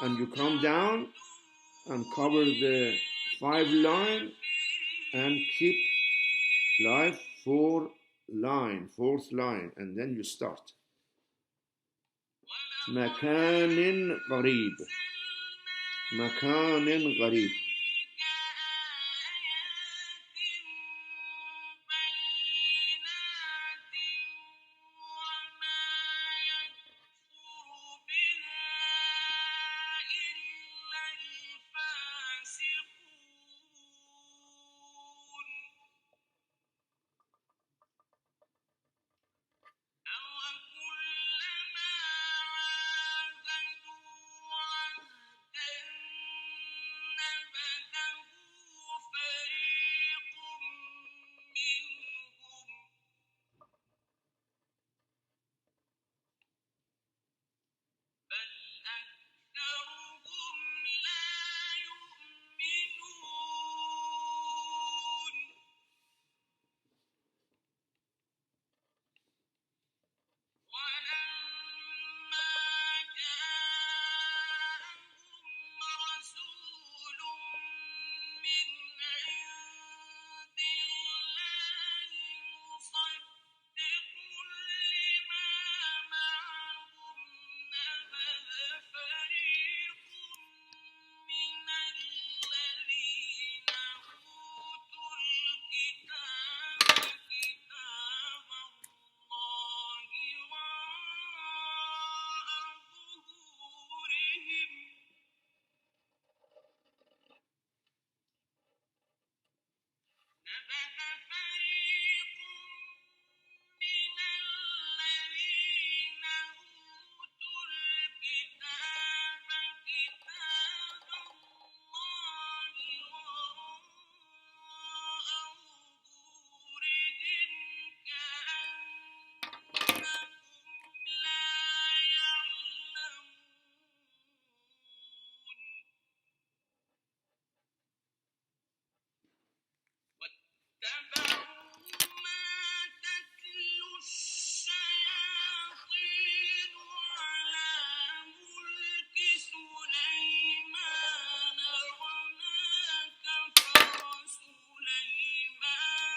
And you come down and cover the 5 line and keep like 4th line, and then you start. مكان غريب.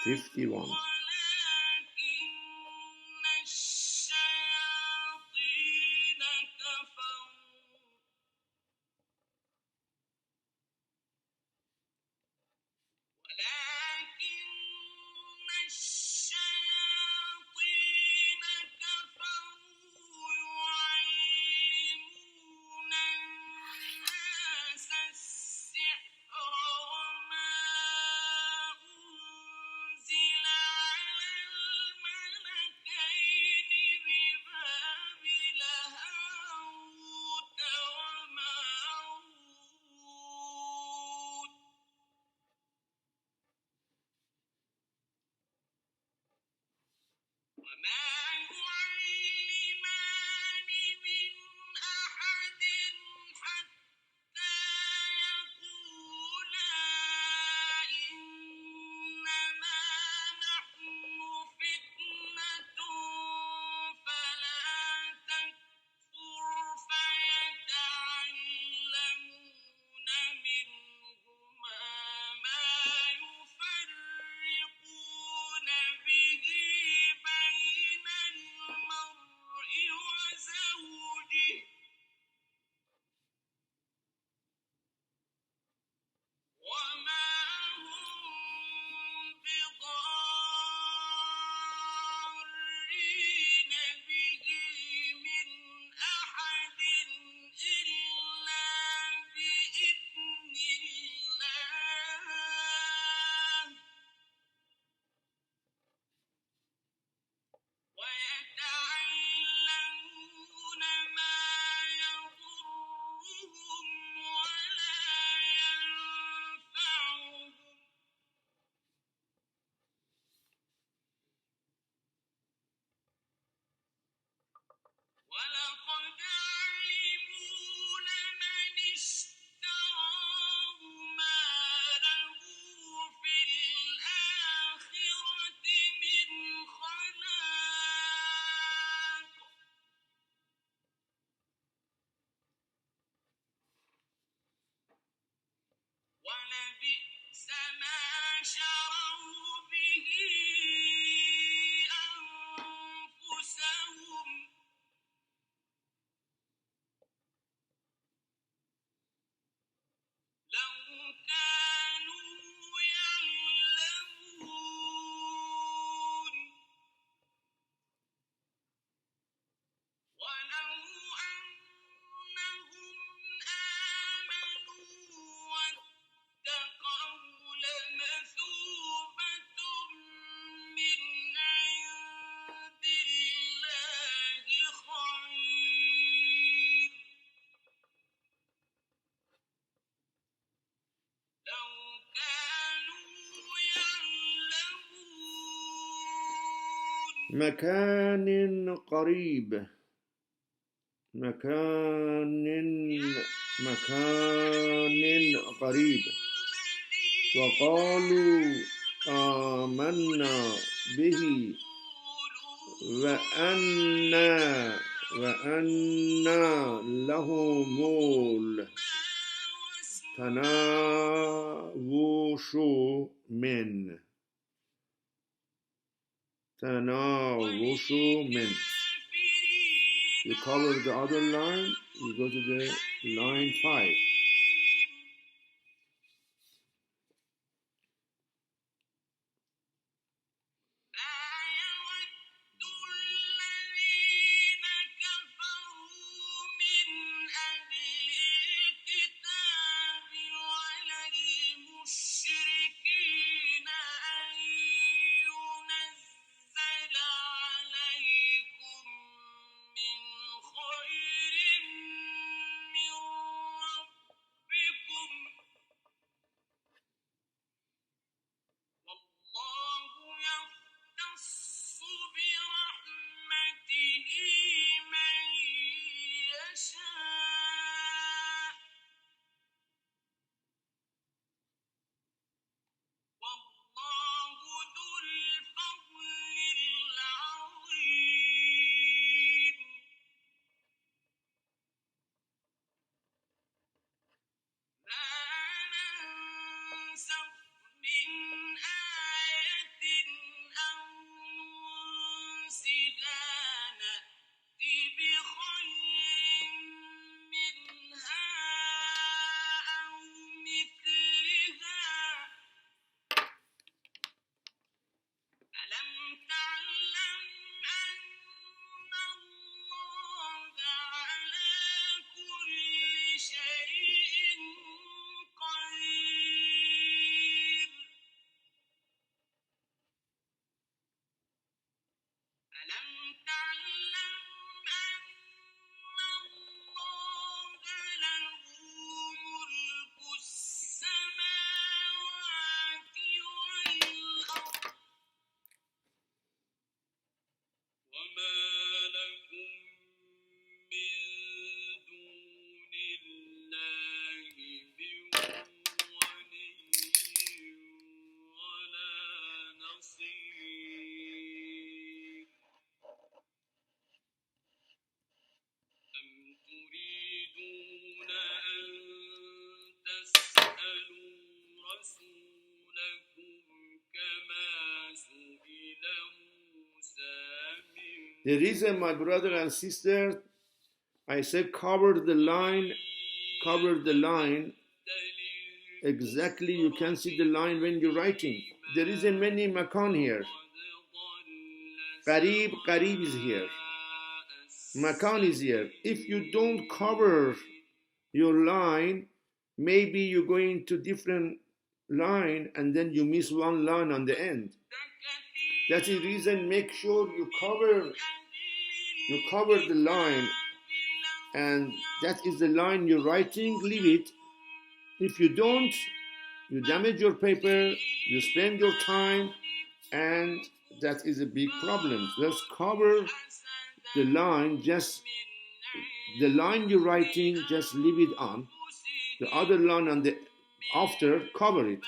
One. 51. مكان قريب مكان قريب وقالوا آمنا به وأنا لهم التناوش من. You cover the other line, you go to the line 5. The reason, my brother and sister, I said cover the line exactly. You can see the line when you're writing. There is a many makan here. Qarib is here. Makan is here. If you don't cover your line, maybe you're going to different line and then you miss one line on the end. That's the reason. Make sure you cover the line, and that is the line you're writing. Leave it. If you don't, you damage your paper, you spend your time, and that is a big problem. Let's cover the line. Just the line you're writing, just leave it on. The other line on the after, cover it.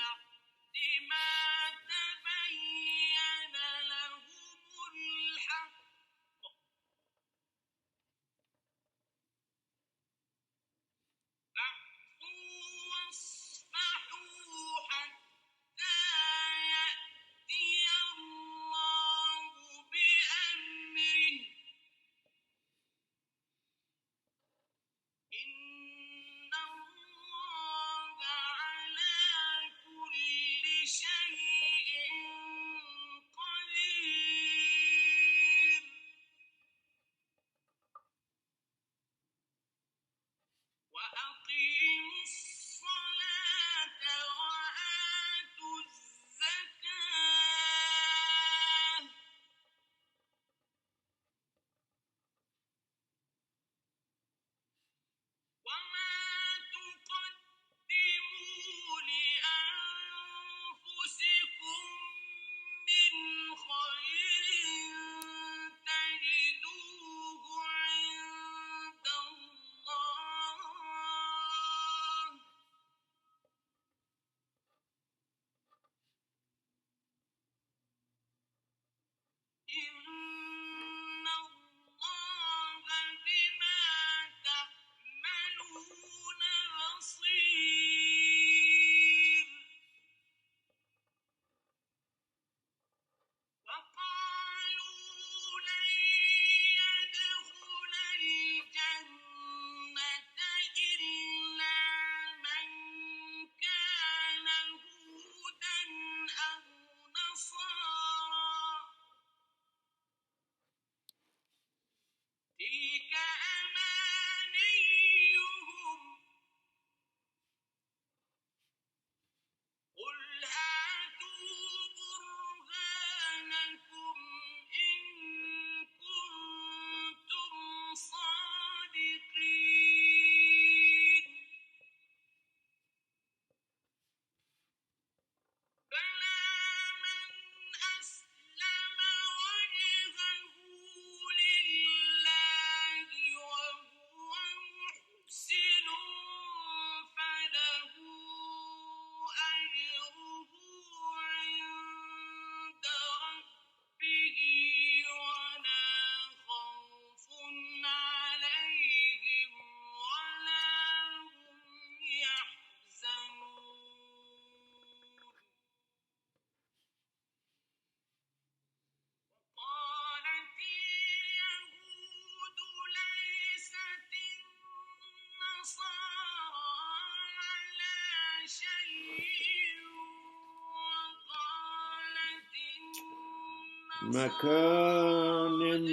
مكان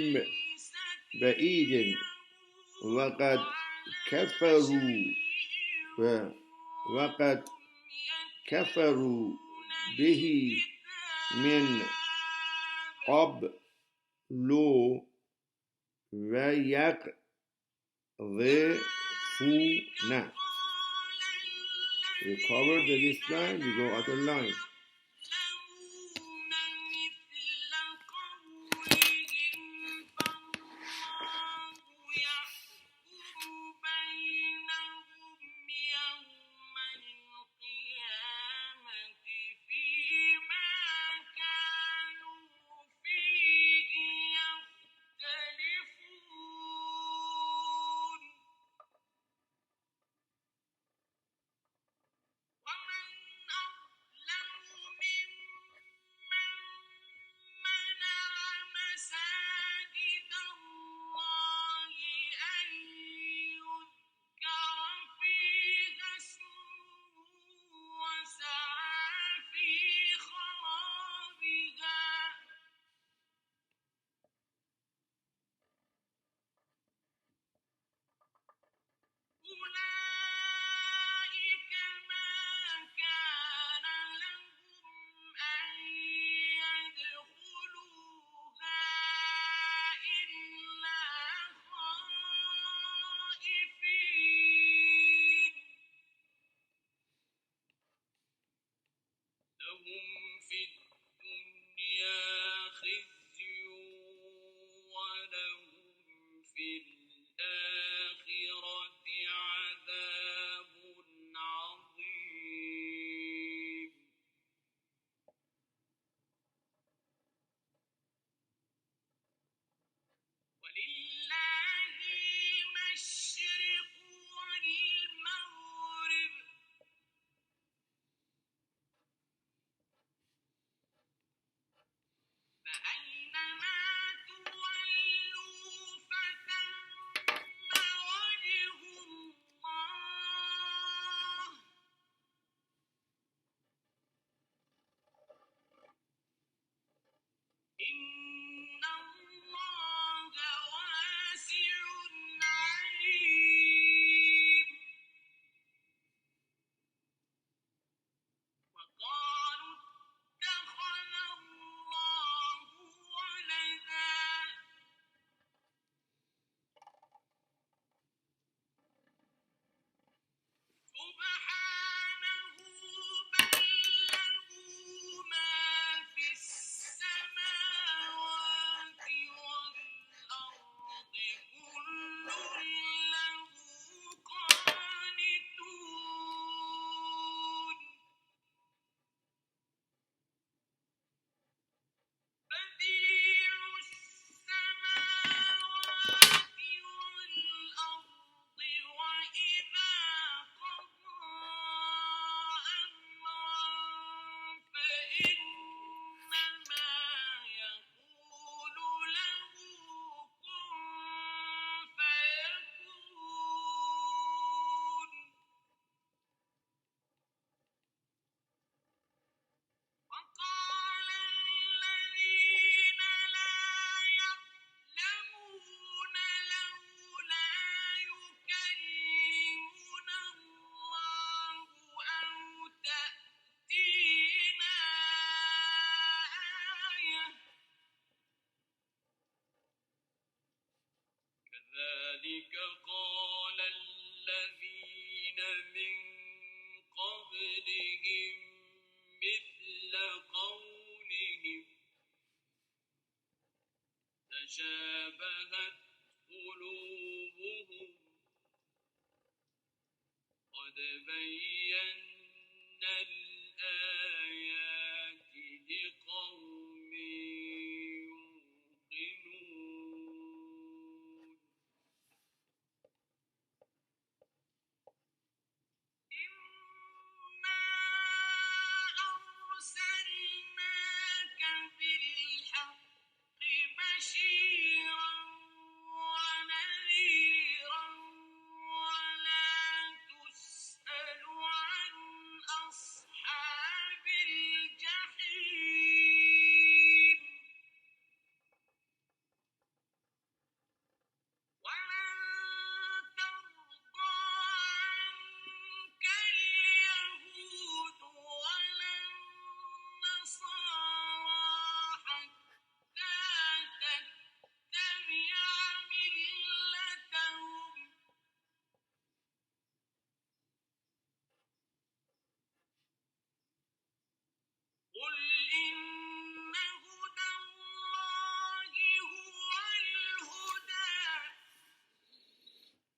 بعيد وقد كفروا وقد كفروا به من قبل ويقذفون. You cover this line, you go other line.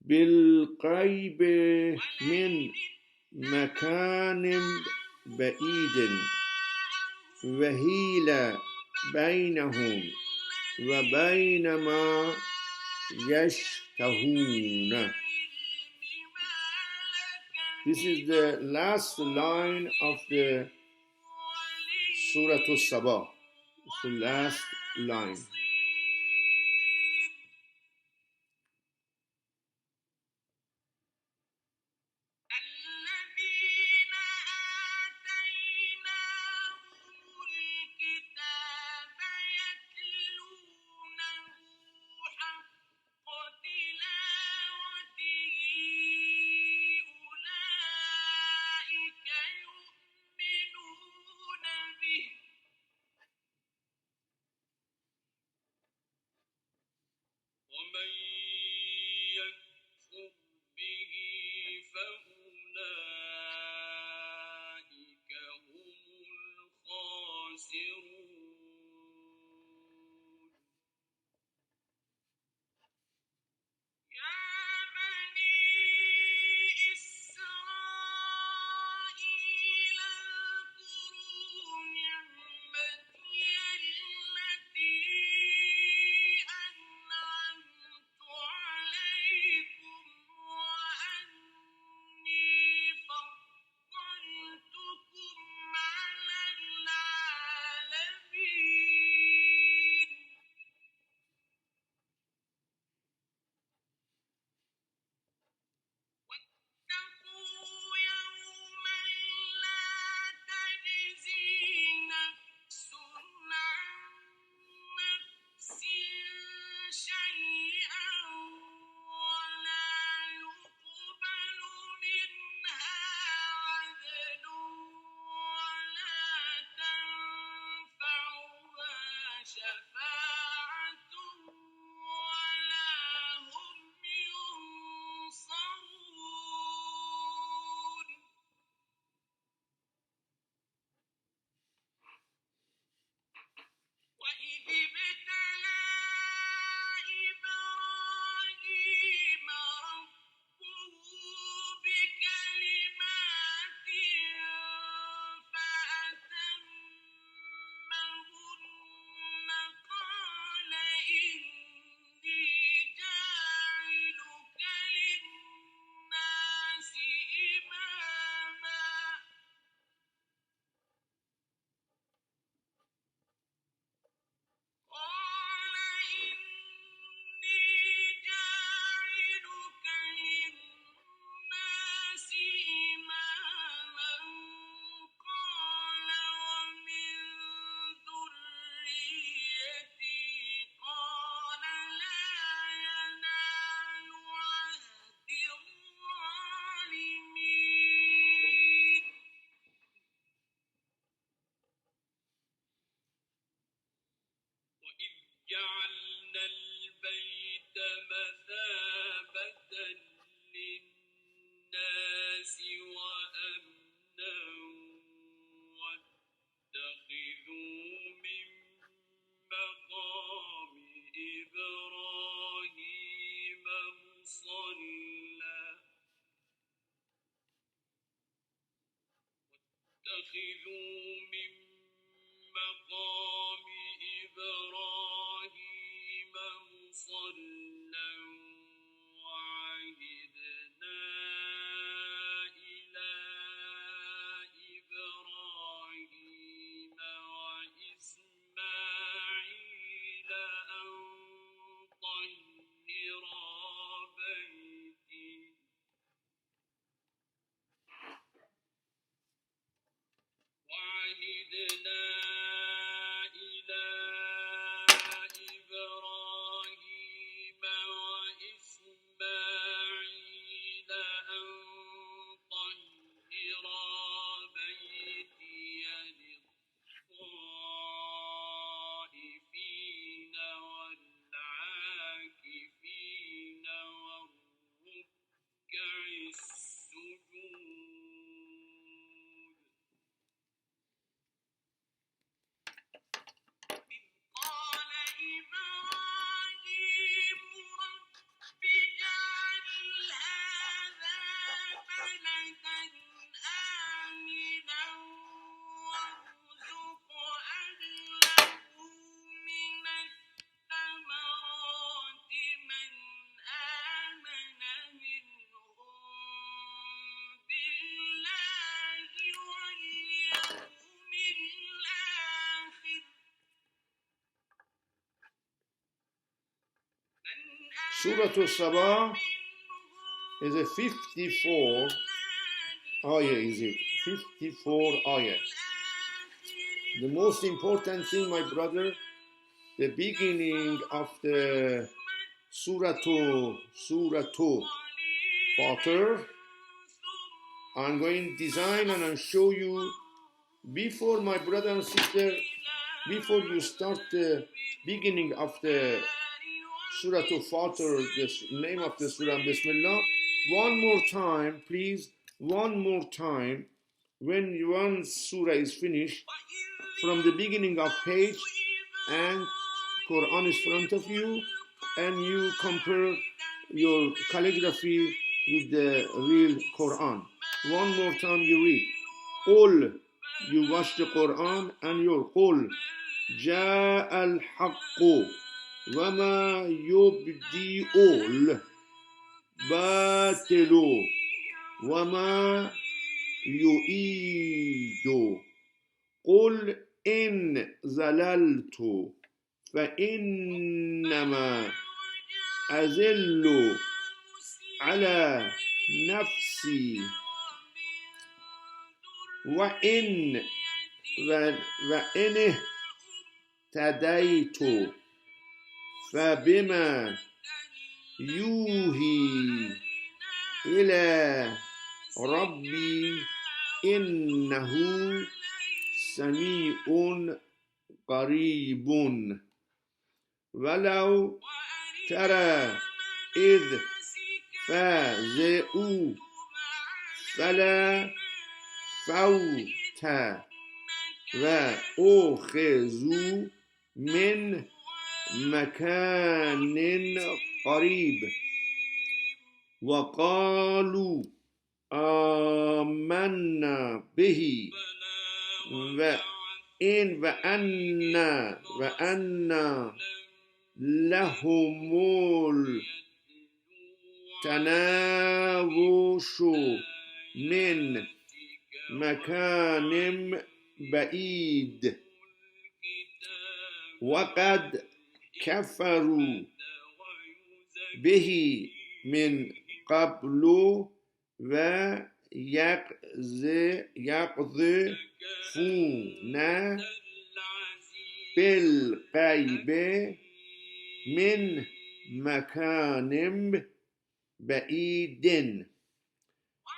بالقريب من مكان بعيد وهيل بينهم وبين ما يشتهون. This is the last line of the Surah Al-Sabah. It's the last line. Surah Al-Sabah is a 54 ayah, is it? 54 ayah. The most important thing, my brother, the beginning of the Surah Fatir, I'm going to design and I'll show you before, my brother and sister, before you start the beginning of the Surah Fatir, the name of the Surah, Bismillah, one more time, please, one more time, when one Surah is finished, from the beginning of page and Quran is front of you, and you compare your calligraphy with the real Quran. One more time you read. Qul, you watch the Quran and your Qul. جاء الحق وما يبدئ الباطل وما يعيد قل إن زللت فإنما أزل على نفسي وإن اهتديت فبما يوحي إلى ربي إنه سميع قريب ولو ترى إذ فزعوا فلا فوت وأخذوا من مكان قريب وقالوا آمنا به وأن لهم التناوش من مكان بعيد وقد كفروا به من قبل ويقذفون بالغيب من مكان بعيد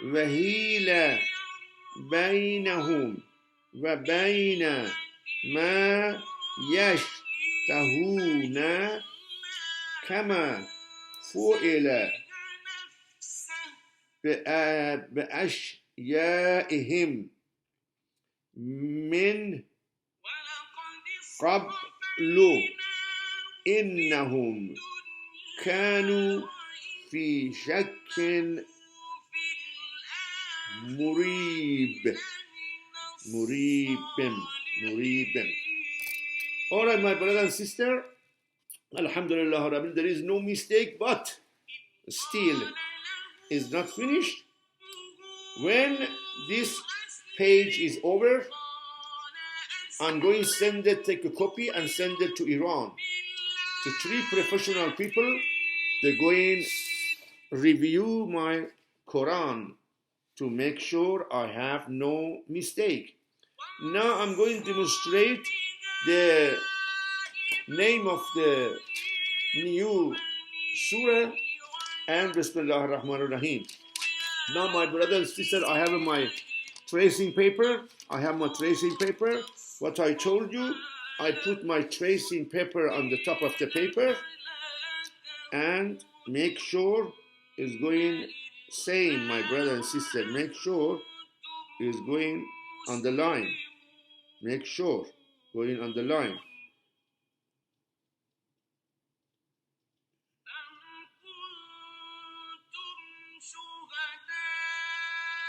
وحيل بينهم وبين ما يشتهون كما فعل بأشيائهم من قبل إنهم كانوا في شك مريب. All right, my brother and sister, Alhamdulillah Rabbil, there is no mistake, but still is not finished. When this page is over, I'm going to send it, take a copy and send it to Iran, to 3 professional people. They're going to review my Quran to make sure I have no mistake. Now I'm going to demonstrate the name of the new surah and Bismillah ar-Rahman ar-Rahim. Now, my brother and sister, I have my tracing paper. What I told you, I put my tracing paper on the top of the paper and make sure it's going same, my brother and sister. Make sure it's going on the line. Make sure going on the line.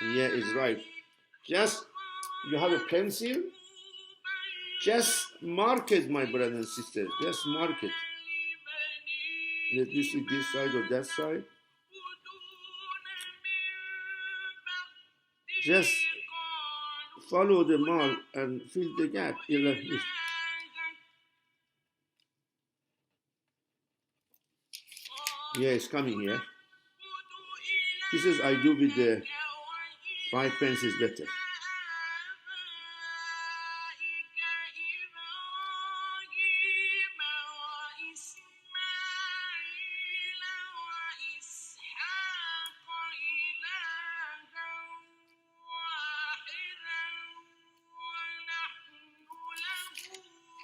Yeah, it's right. Just, you have a pencil, just mark it, my brother and sister. Just mark it. Let me see this side or that side. Just follow the mark and fill the gap. Yeah, it's coming here. This is I do with the 5 pence is better.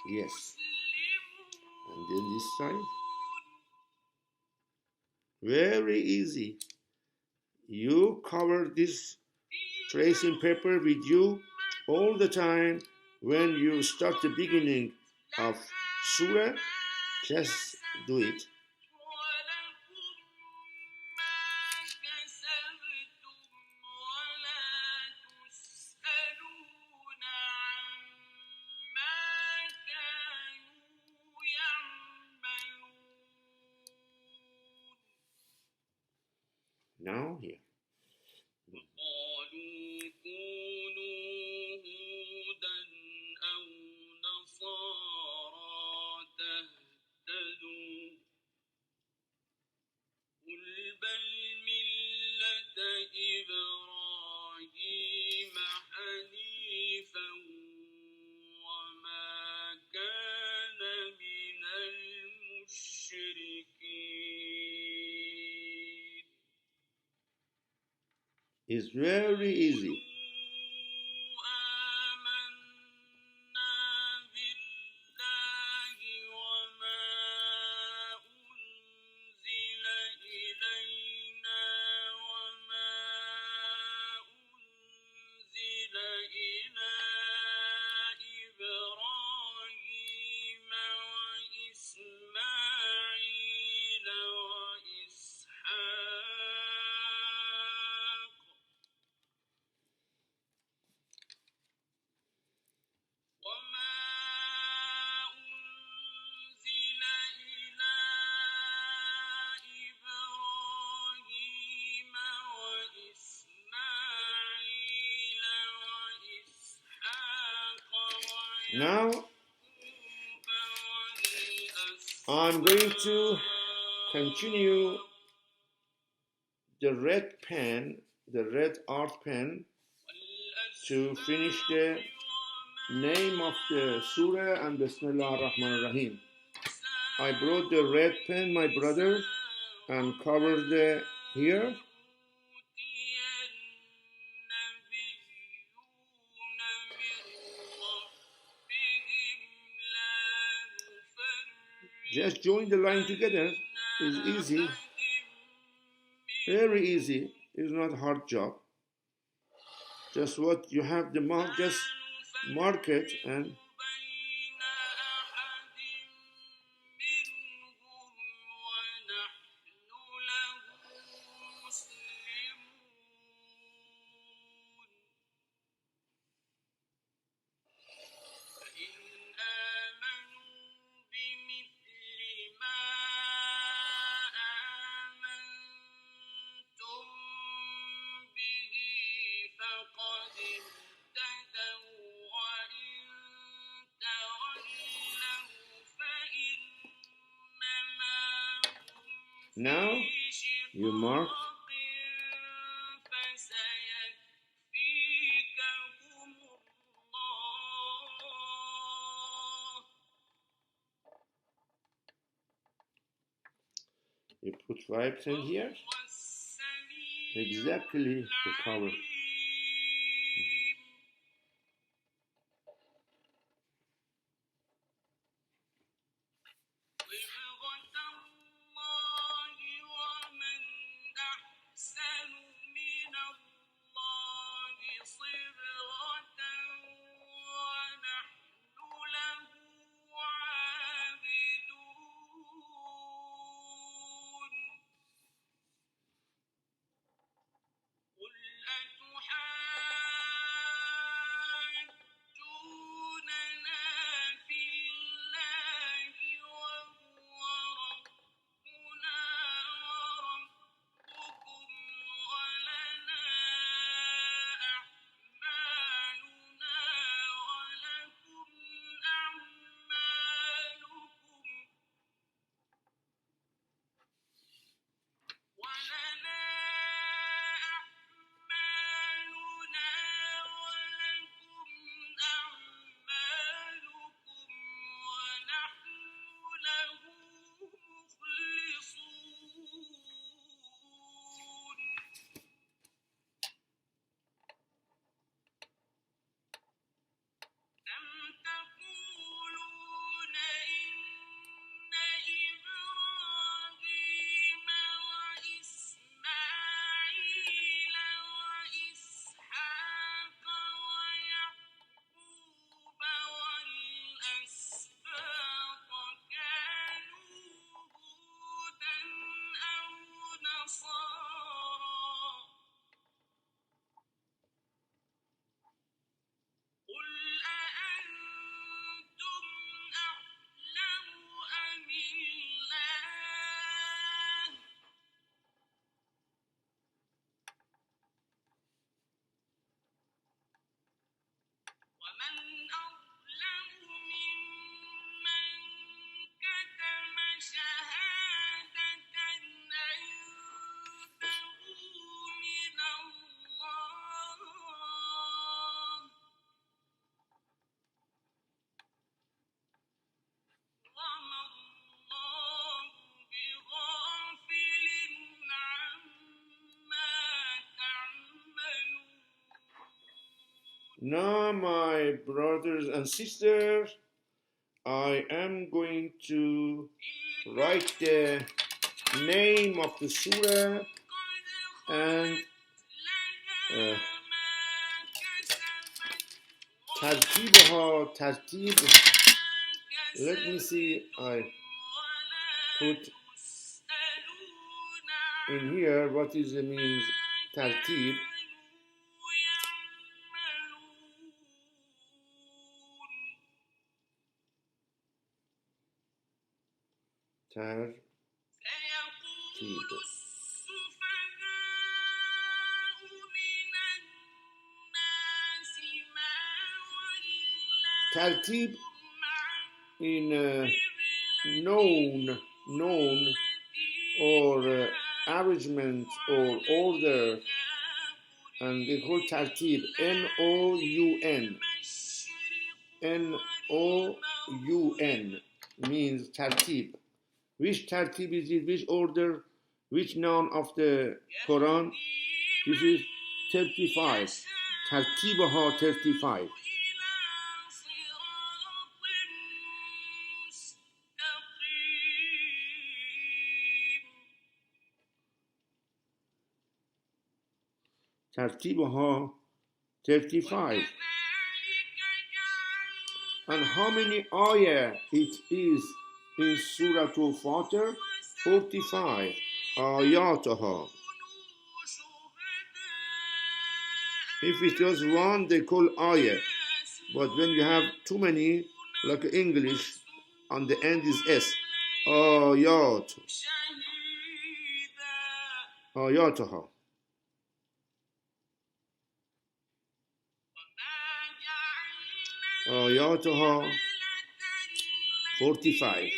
Yes. And then this side. Very easy. You cover this tracing paper with you all the time when you start the beginning of surah. Just do it. Now here. It's very easy. Now I'm going to continue the red pen, the red art pen, to finish the name of the surah and Bismillah ar-Rahman ar-Rahim. I brought the red pen, my brother, and covered the here. Just join the line together. It's easy. Very easy. It's not a hard job. Just what you have the mark, just mark it and now you mark. You put 5 cents here. Exactly the cover. Now, my brothers and sisters, I am going to write the name of the surah and tartib. Let me see, I put in here what is the means tartib. Tartib. Tartib in known or arrangement or order, and they call tartib N-O-U-N. N-O-U-N means tartib. Which tartib is it? Which order? Which noun of the Quran? This is 35. Tartibaha 35. Tartibaha 35. And how many ayah it is in Surah Al-Fatir? 45. Ayataha. If it was one, they call ayah. But when you have too many, like English, on the end is S. Ayat. Ayataha. Ayataha 45.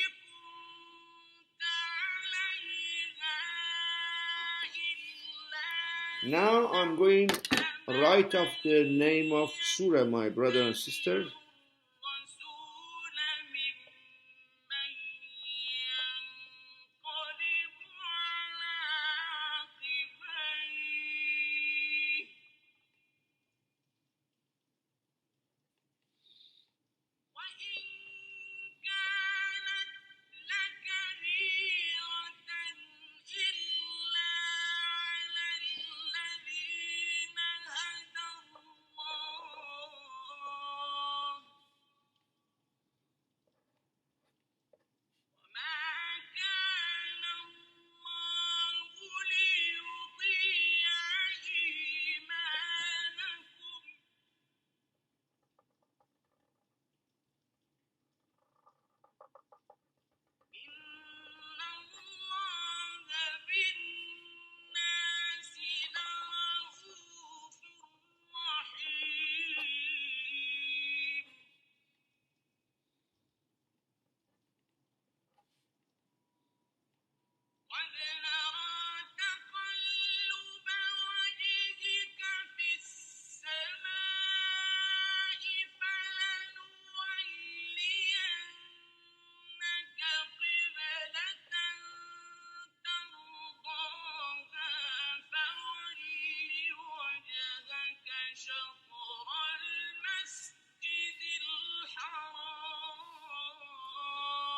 Now I'm going right off the name of Surah, my brother and sister.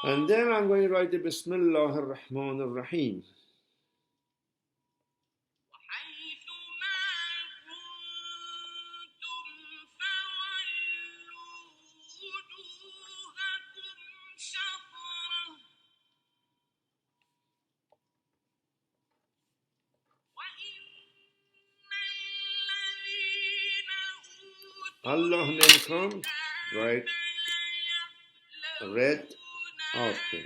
And then I'm going to write the Bismillah ar-Rahman ar-Rahim. Allah name comes, right? Red after.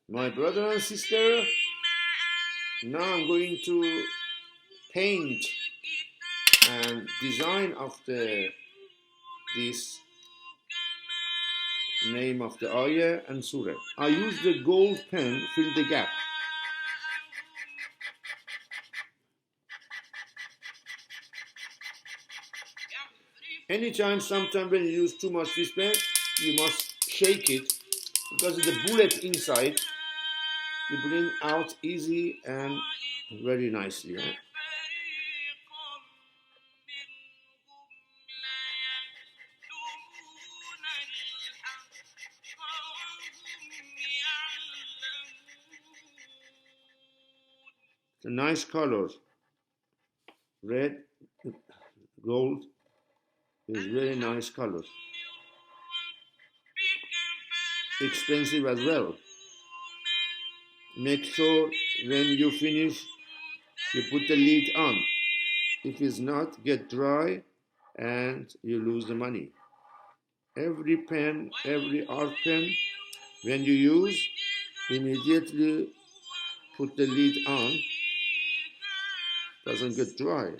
My brother and sister, now I'm going to paint and design of this name of the ayah and surah. I use the gold pen, fill the gap. Anytime, sometime when you use too much this pen, you must shake it because the bullet inside, you bring out easy and very nicely. Right? It's a nice color. Red, gold is very nice color. Expensive as well. Make sure when you finish, you put the lid on. If it's not, get dry and you lose the money. Every pen, every art pen, when you use, immediately put the lid on. Doesn't get dry.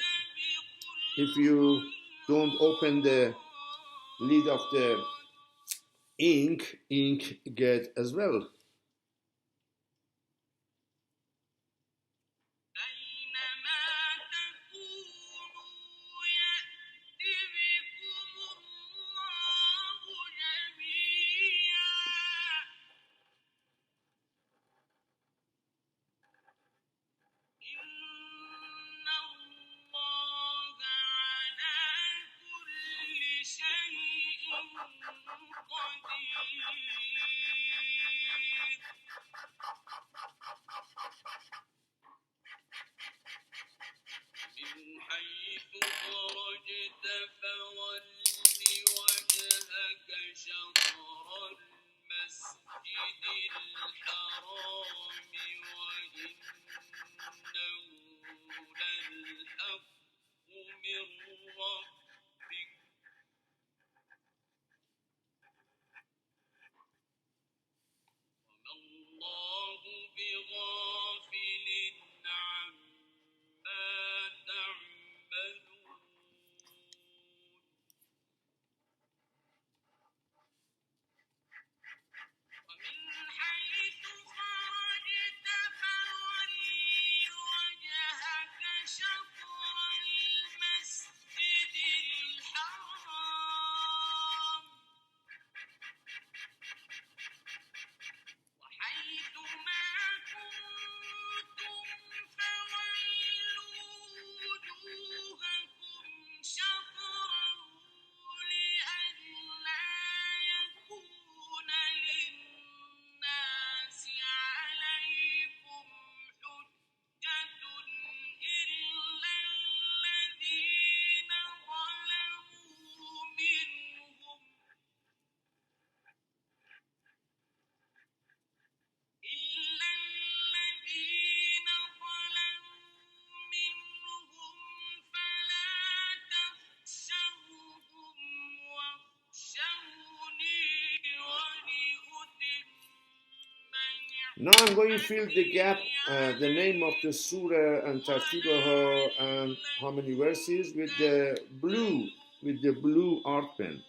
If you don't open the lid of the ink get as well. Now I'm going to fill the gap, the name of the surah and tartibaha and how many verses with the blue art pen.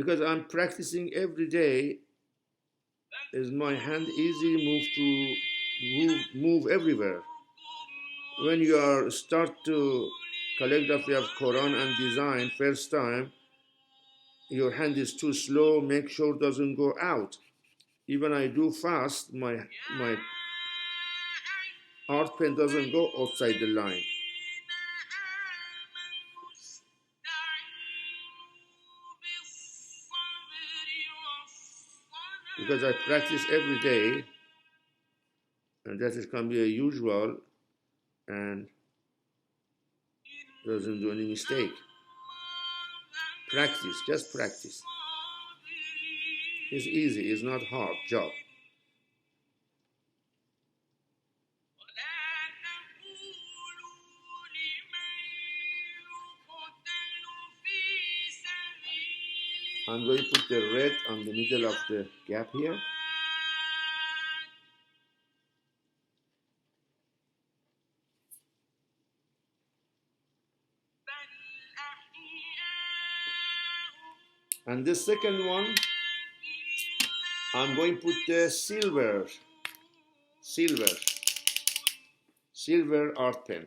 because I'm practicing every day. Is my hand easy move everywhere. When you are start to calligraphy of Quran and design first time, your hand is too slow. Make sure it doesn't go out. Even I do fast, my art pen doesn't go outside the line. Because I practice every day, and that is can be a usual, and doesn't do any mistake. Practice, just practice. It's easy, it's not hard job. I'm going to put the red on the middle of the gap here. And the second one, I'm going to put the silver art pen.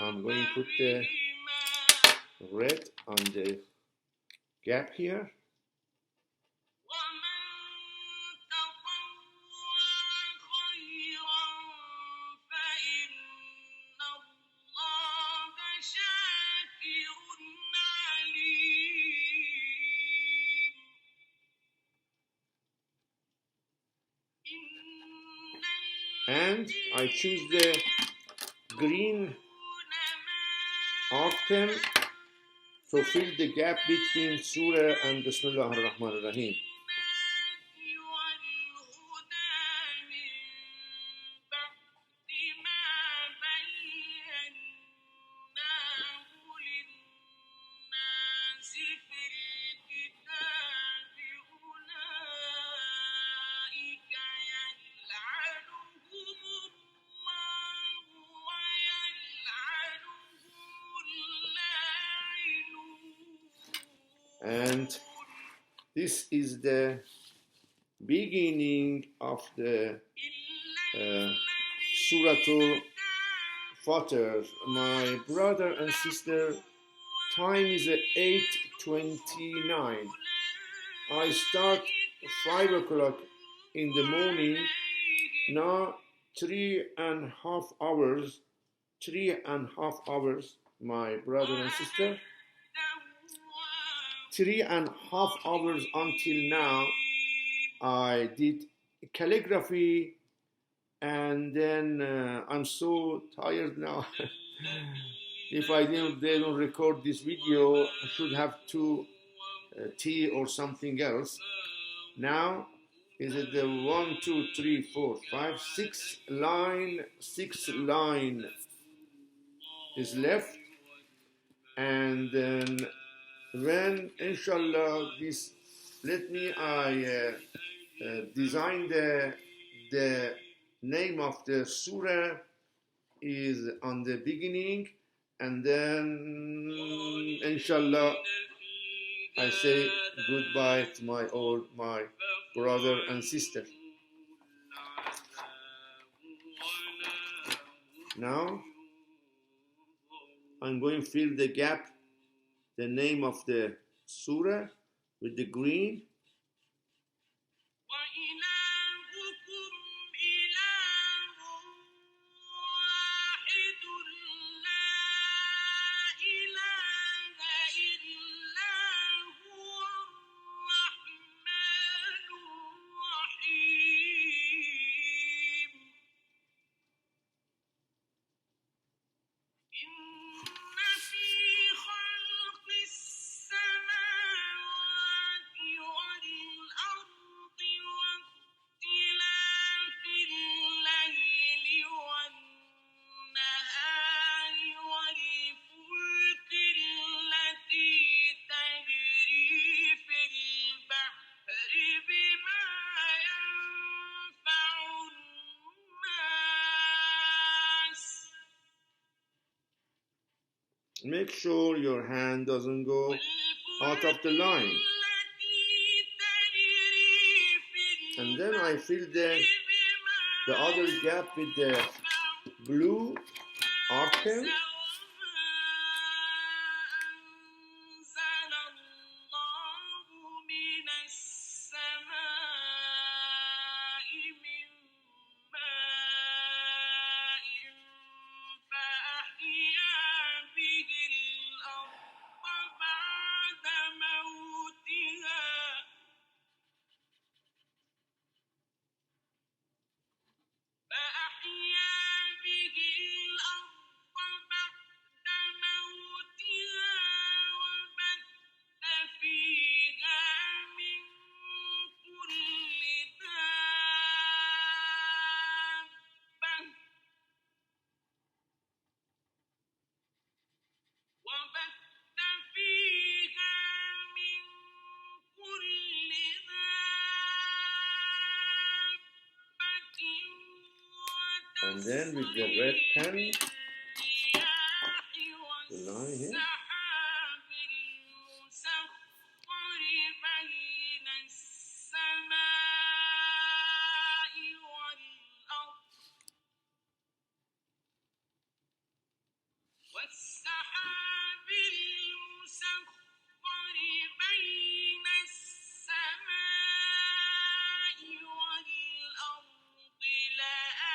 I'm going to put the red on the gap here. And I choose the green art pen to fill the gap between Surah and Bismillah ar-Rahman ar-Rahim. And this is the beginning of the Suratul Fatir. My brother and sister, time is 8:29. I start 5 o'clock in the morning. Now 3.5 hours my brother and sister. 3.5 hours until now. I did calligraphy, and then I'm so tired now. If they don't record this video, I should have tea or something else. Now is it the 1, 2, 3, 4, 5, 6 line? 6 line is left, and then when inshallah this, let me design the name of the surah is on the beginning, and then inshallah I say goodbye to my brother and sister. Now I'm going to fill the gap, the name of the surah with the green. Make sure your hand doesn't go out of the line. And then I fill the other gap with the blue art pen. And then with the red pen, the line here.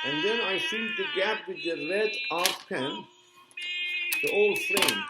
And then I fill the gap with the red art pen, the whole frame.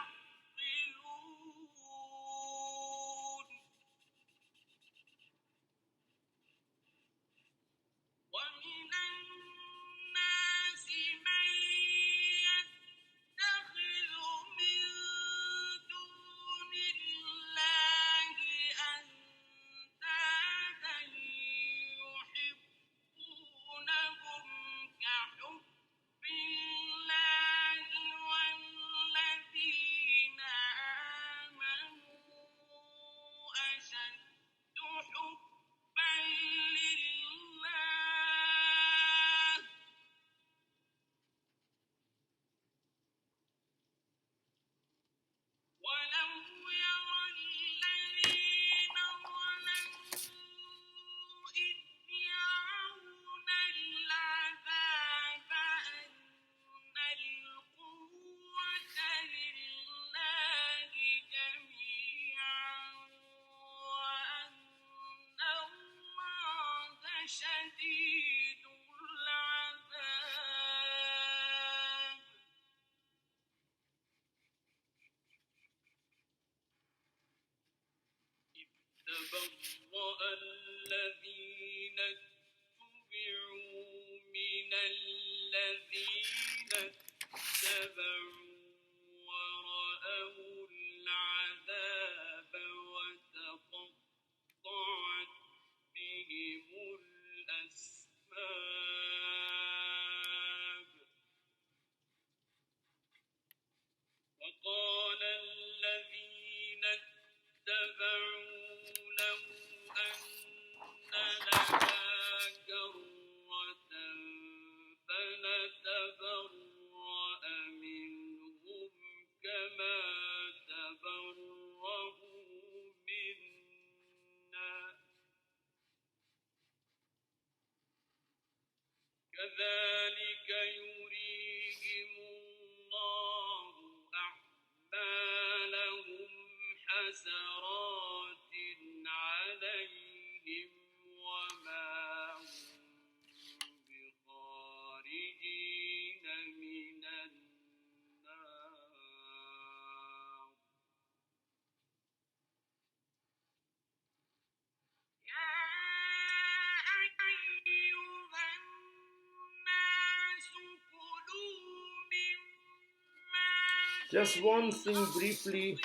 Just one thing briefly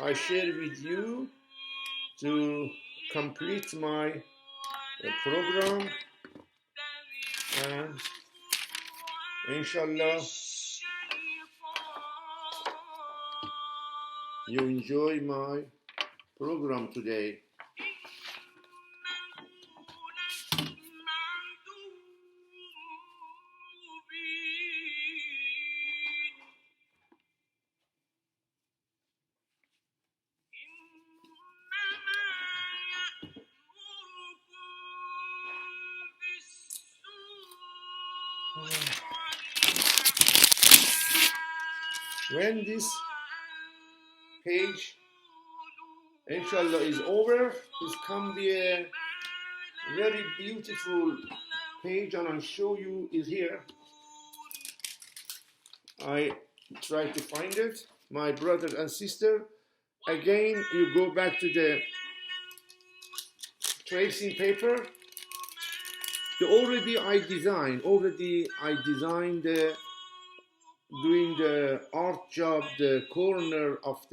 I share with you to complete my program, and inshallah you enjoy my program today. When this page inshallah is over, this can be a very beautiful page, and I'll show you is here. I try to find it. My brother and sister, again you go back to the tracing paper. Already I designed the doing the art job, the corner of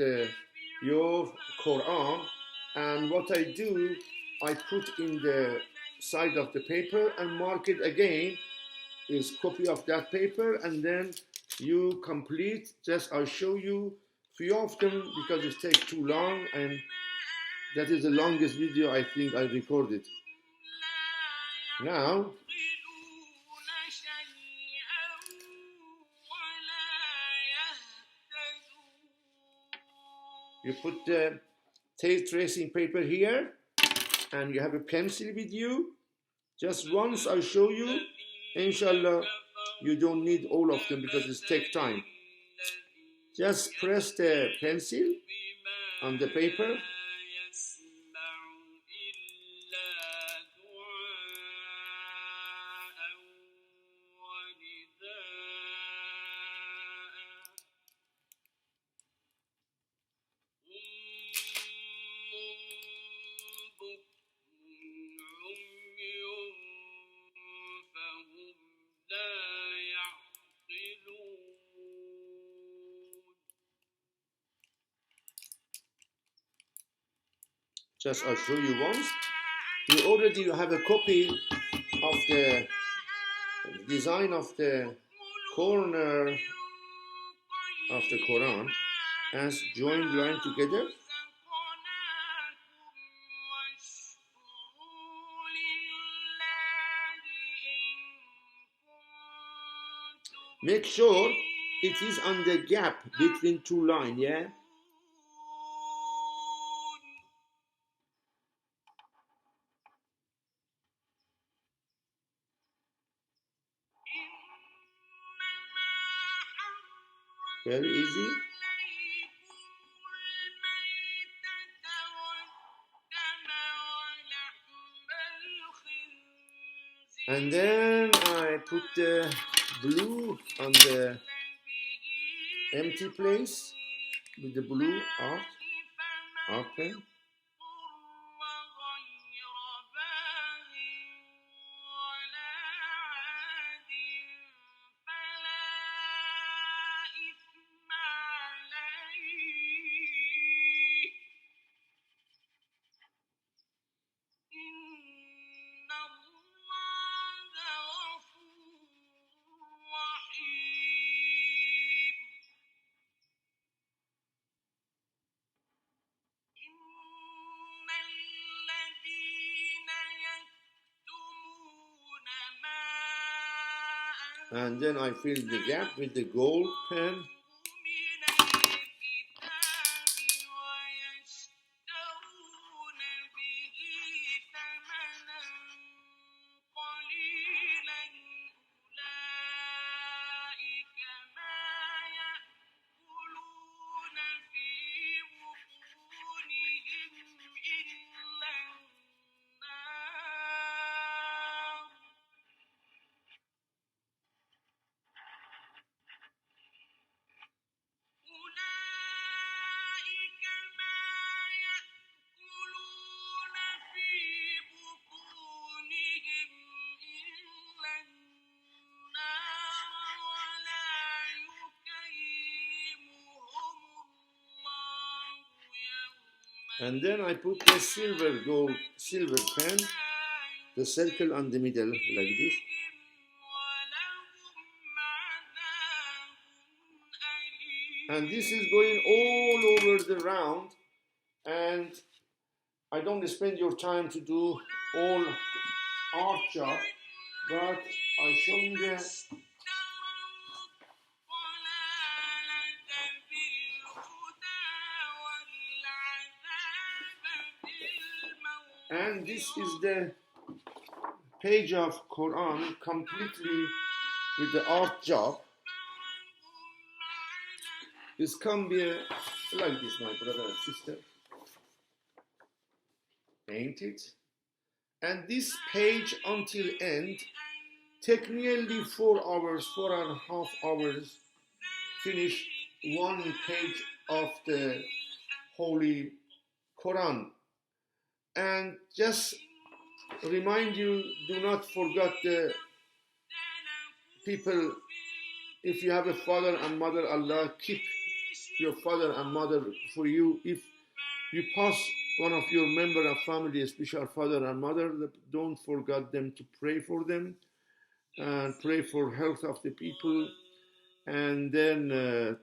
your Quran, and what I do, I put in the side of the paper and mark it again, is copy of that paper, and then you complete. Just I'll show you few of them because it takes too long, and that is the longest video I think I recorded. Now you put the tracing paper here, and you have a pencil with you. Just once I'll show you. Inshallah, you don't need all of them because it takes time. Just press the pencil on the paper. Just I'll show you once. You already have a copy of the design of the corner of the Quran as joined line together. Make sure it is on the gap between two lines, yeah? Very easy. And then I put the blue on the empty place with the blue art pen. And then I fill the gap with the gold pen. And then I put the silver pen, the circle on the middle like this. And this is going all over the round, and I don't spend your time to do all art job, but I show you the and this is the page of Quran completely with the art job. This can be like this, my brother and sister. Paint it. And this page until end take nearly 4 hours, 4.5 hours, finish one page of the Holy Quran. And just remind you, do not forget the people. If you have a father and mother, Allah keep your father and mother for you. If you pass one of your member of family, especially father and mother, don't forget them to pray for them and pray for health of the people. And then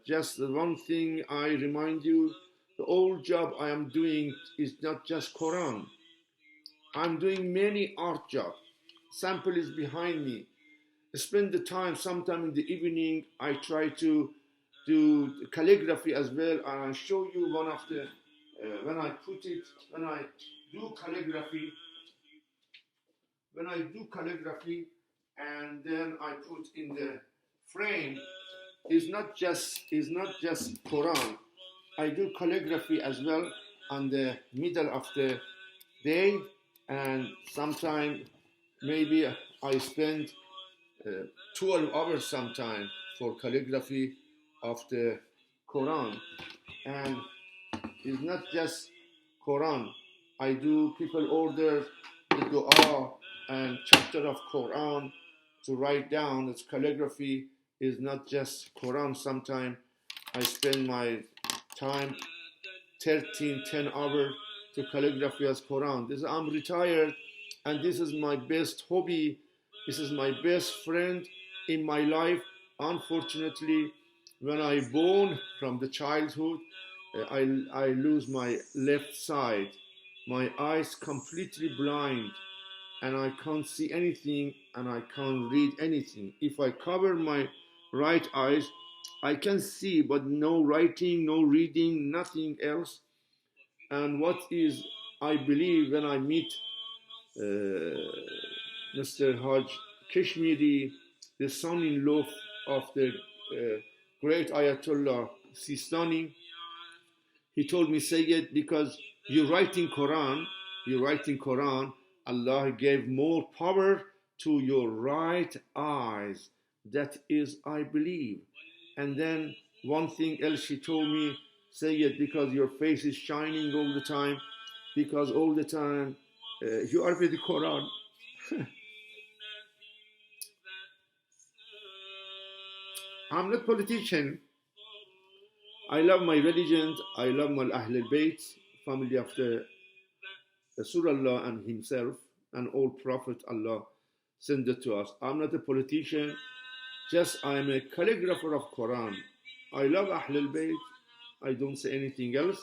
just one thing I remind you, the old job I am doing is not just Quran. I'm doing many art jobs. Sample is behind me. Spend the time, sometime in the evening, I try to do calligraphy as well. And I'll show you one of the, when I do calligraphy, and then I put in the frame, is not just Quran. I do calligraphy as well on the middle of the day, and sometimes maybe I spend 12 hours sometime for calligraphy of the Quran. And it's not just Quran. I do, people order the dua and chapter of Quran to write down. It's calligraphy is not just Quran. Sometimes I spend my time 10 hours to calligraphy as Quran. I'm retired, and this is my best hobby. This is my best friend in my life. Unfortunately, when I born from the childhood, I lose my left side. My eyes completely blind, and I can't see anything, and I can't read anything. If I cover my right eyes, I can see, but no writing, no reading, nothing else. And what is, I believe, when I meet Mr. Hajj Kashmiri, the son-in-law of the great Ayatollah Sistani, he told me, Sayyid, because you're writing Quran, Allah gave more power to your right eyes. That is, I believe. And then one thing else he told me, Sayyid, because your face is shining all the time, because all the time you are with the Quran. I'm not a politician. I love my religion. I love my Ahl al-Bayt, family of the Rasulullah and himself, and all Prophet Allah sent it to us. I'm not a politician. Just I'm a calligrapher of Quran. I love Ahl al-Bayt. I don't say anything else.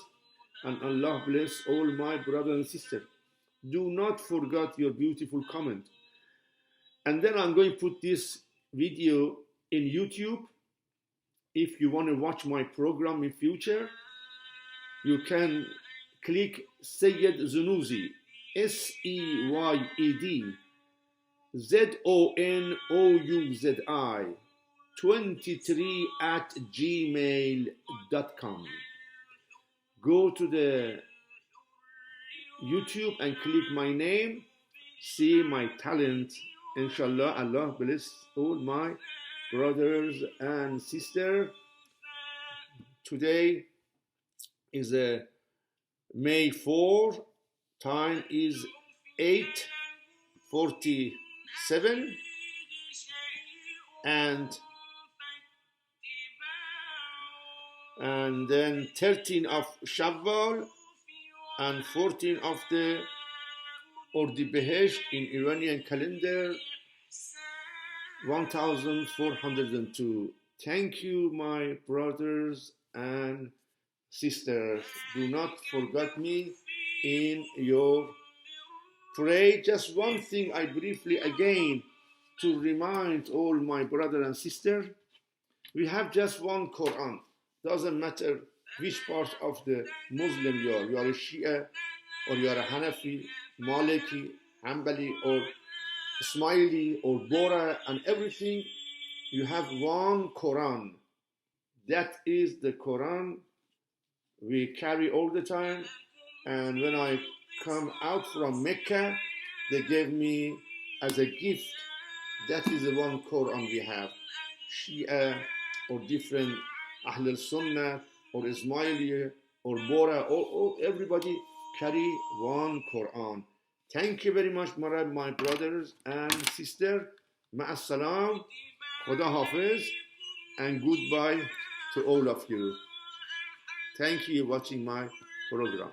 And Allah bless all my brothers and sisters. Do not forget your beautiful comment. And then I'm going to put this video in YouTube. If you want to watch my program in future, you can click Seyedzonouzi, SEYED ZONOUZI 23 @gmail.com. Go to the YouTube and click my name, see my talent. Inshallah, Allah bless all my brothers and sisters. Today is May 4, time is 8:47, and then 13 of Shawwal and 14 of the Ordibehesht in Iranian calendar, 1402. Thank you, my brothers and sisters. Do not forget me in your pray. Just one thing I briefly again to remind all my brothers and sisters, we have just one Quran. Doesn't matter which part of the Muslim you are. You are a Shia, or you are a Hanafi, Maliki, Hanbali, or Ismaili, or Bora, and everything. You have one Quran. That is the Quran we carry all the time. And when I come out from Mecca, they gave me as a gift. That is the one Quran we have. Shia, or different Ahl al-Sunnah, or Ismaili, or Bora, or everybody carry one Quran. Thank you very much, my brothers and sisters. Ma'as-salam, Khuda Hafiz, and goodbye to all of you. Thank you for watching my program.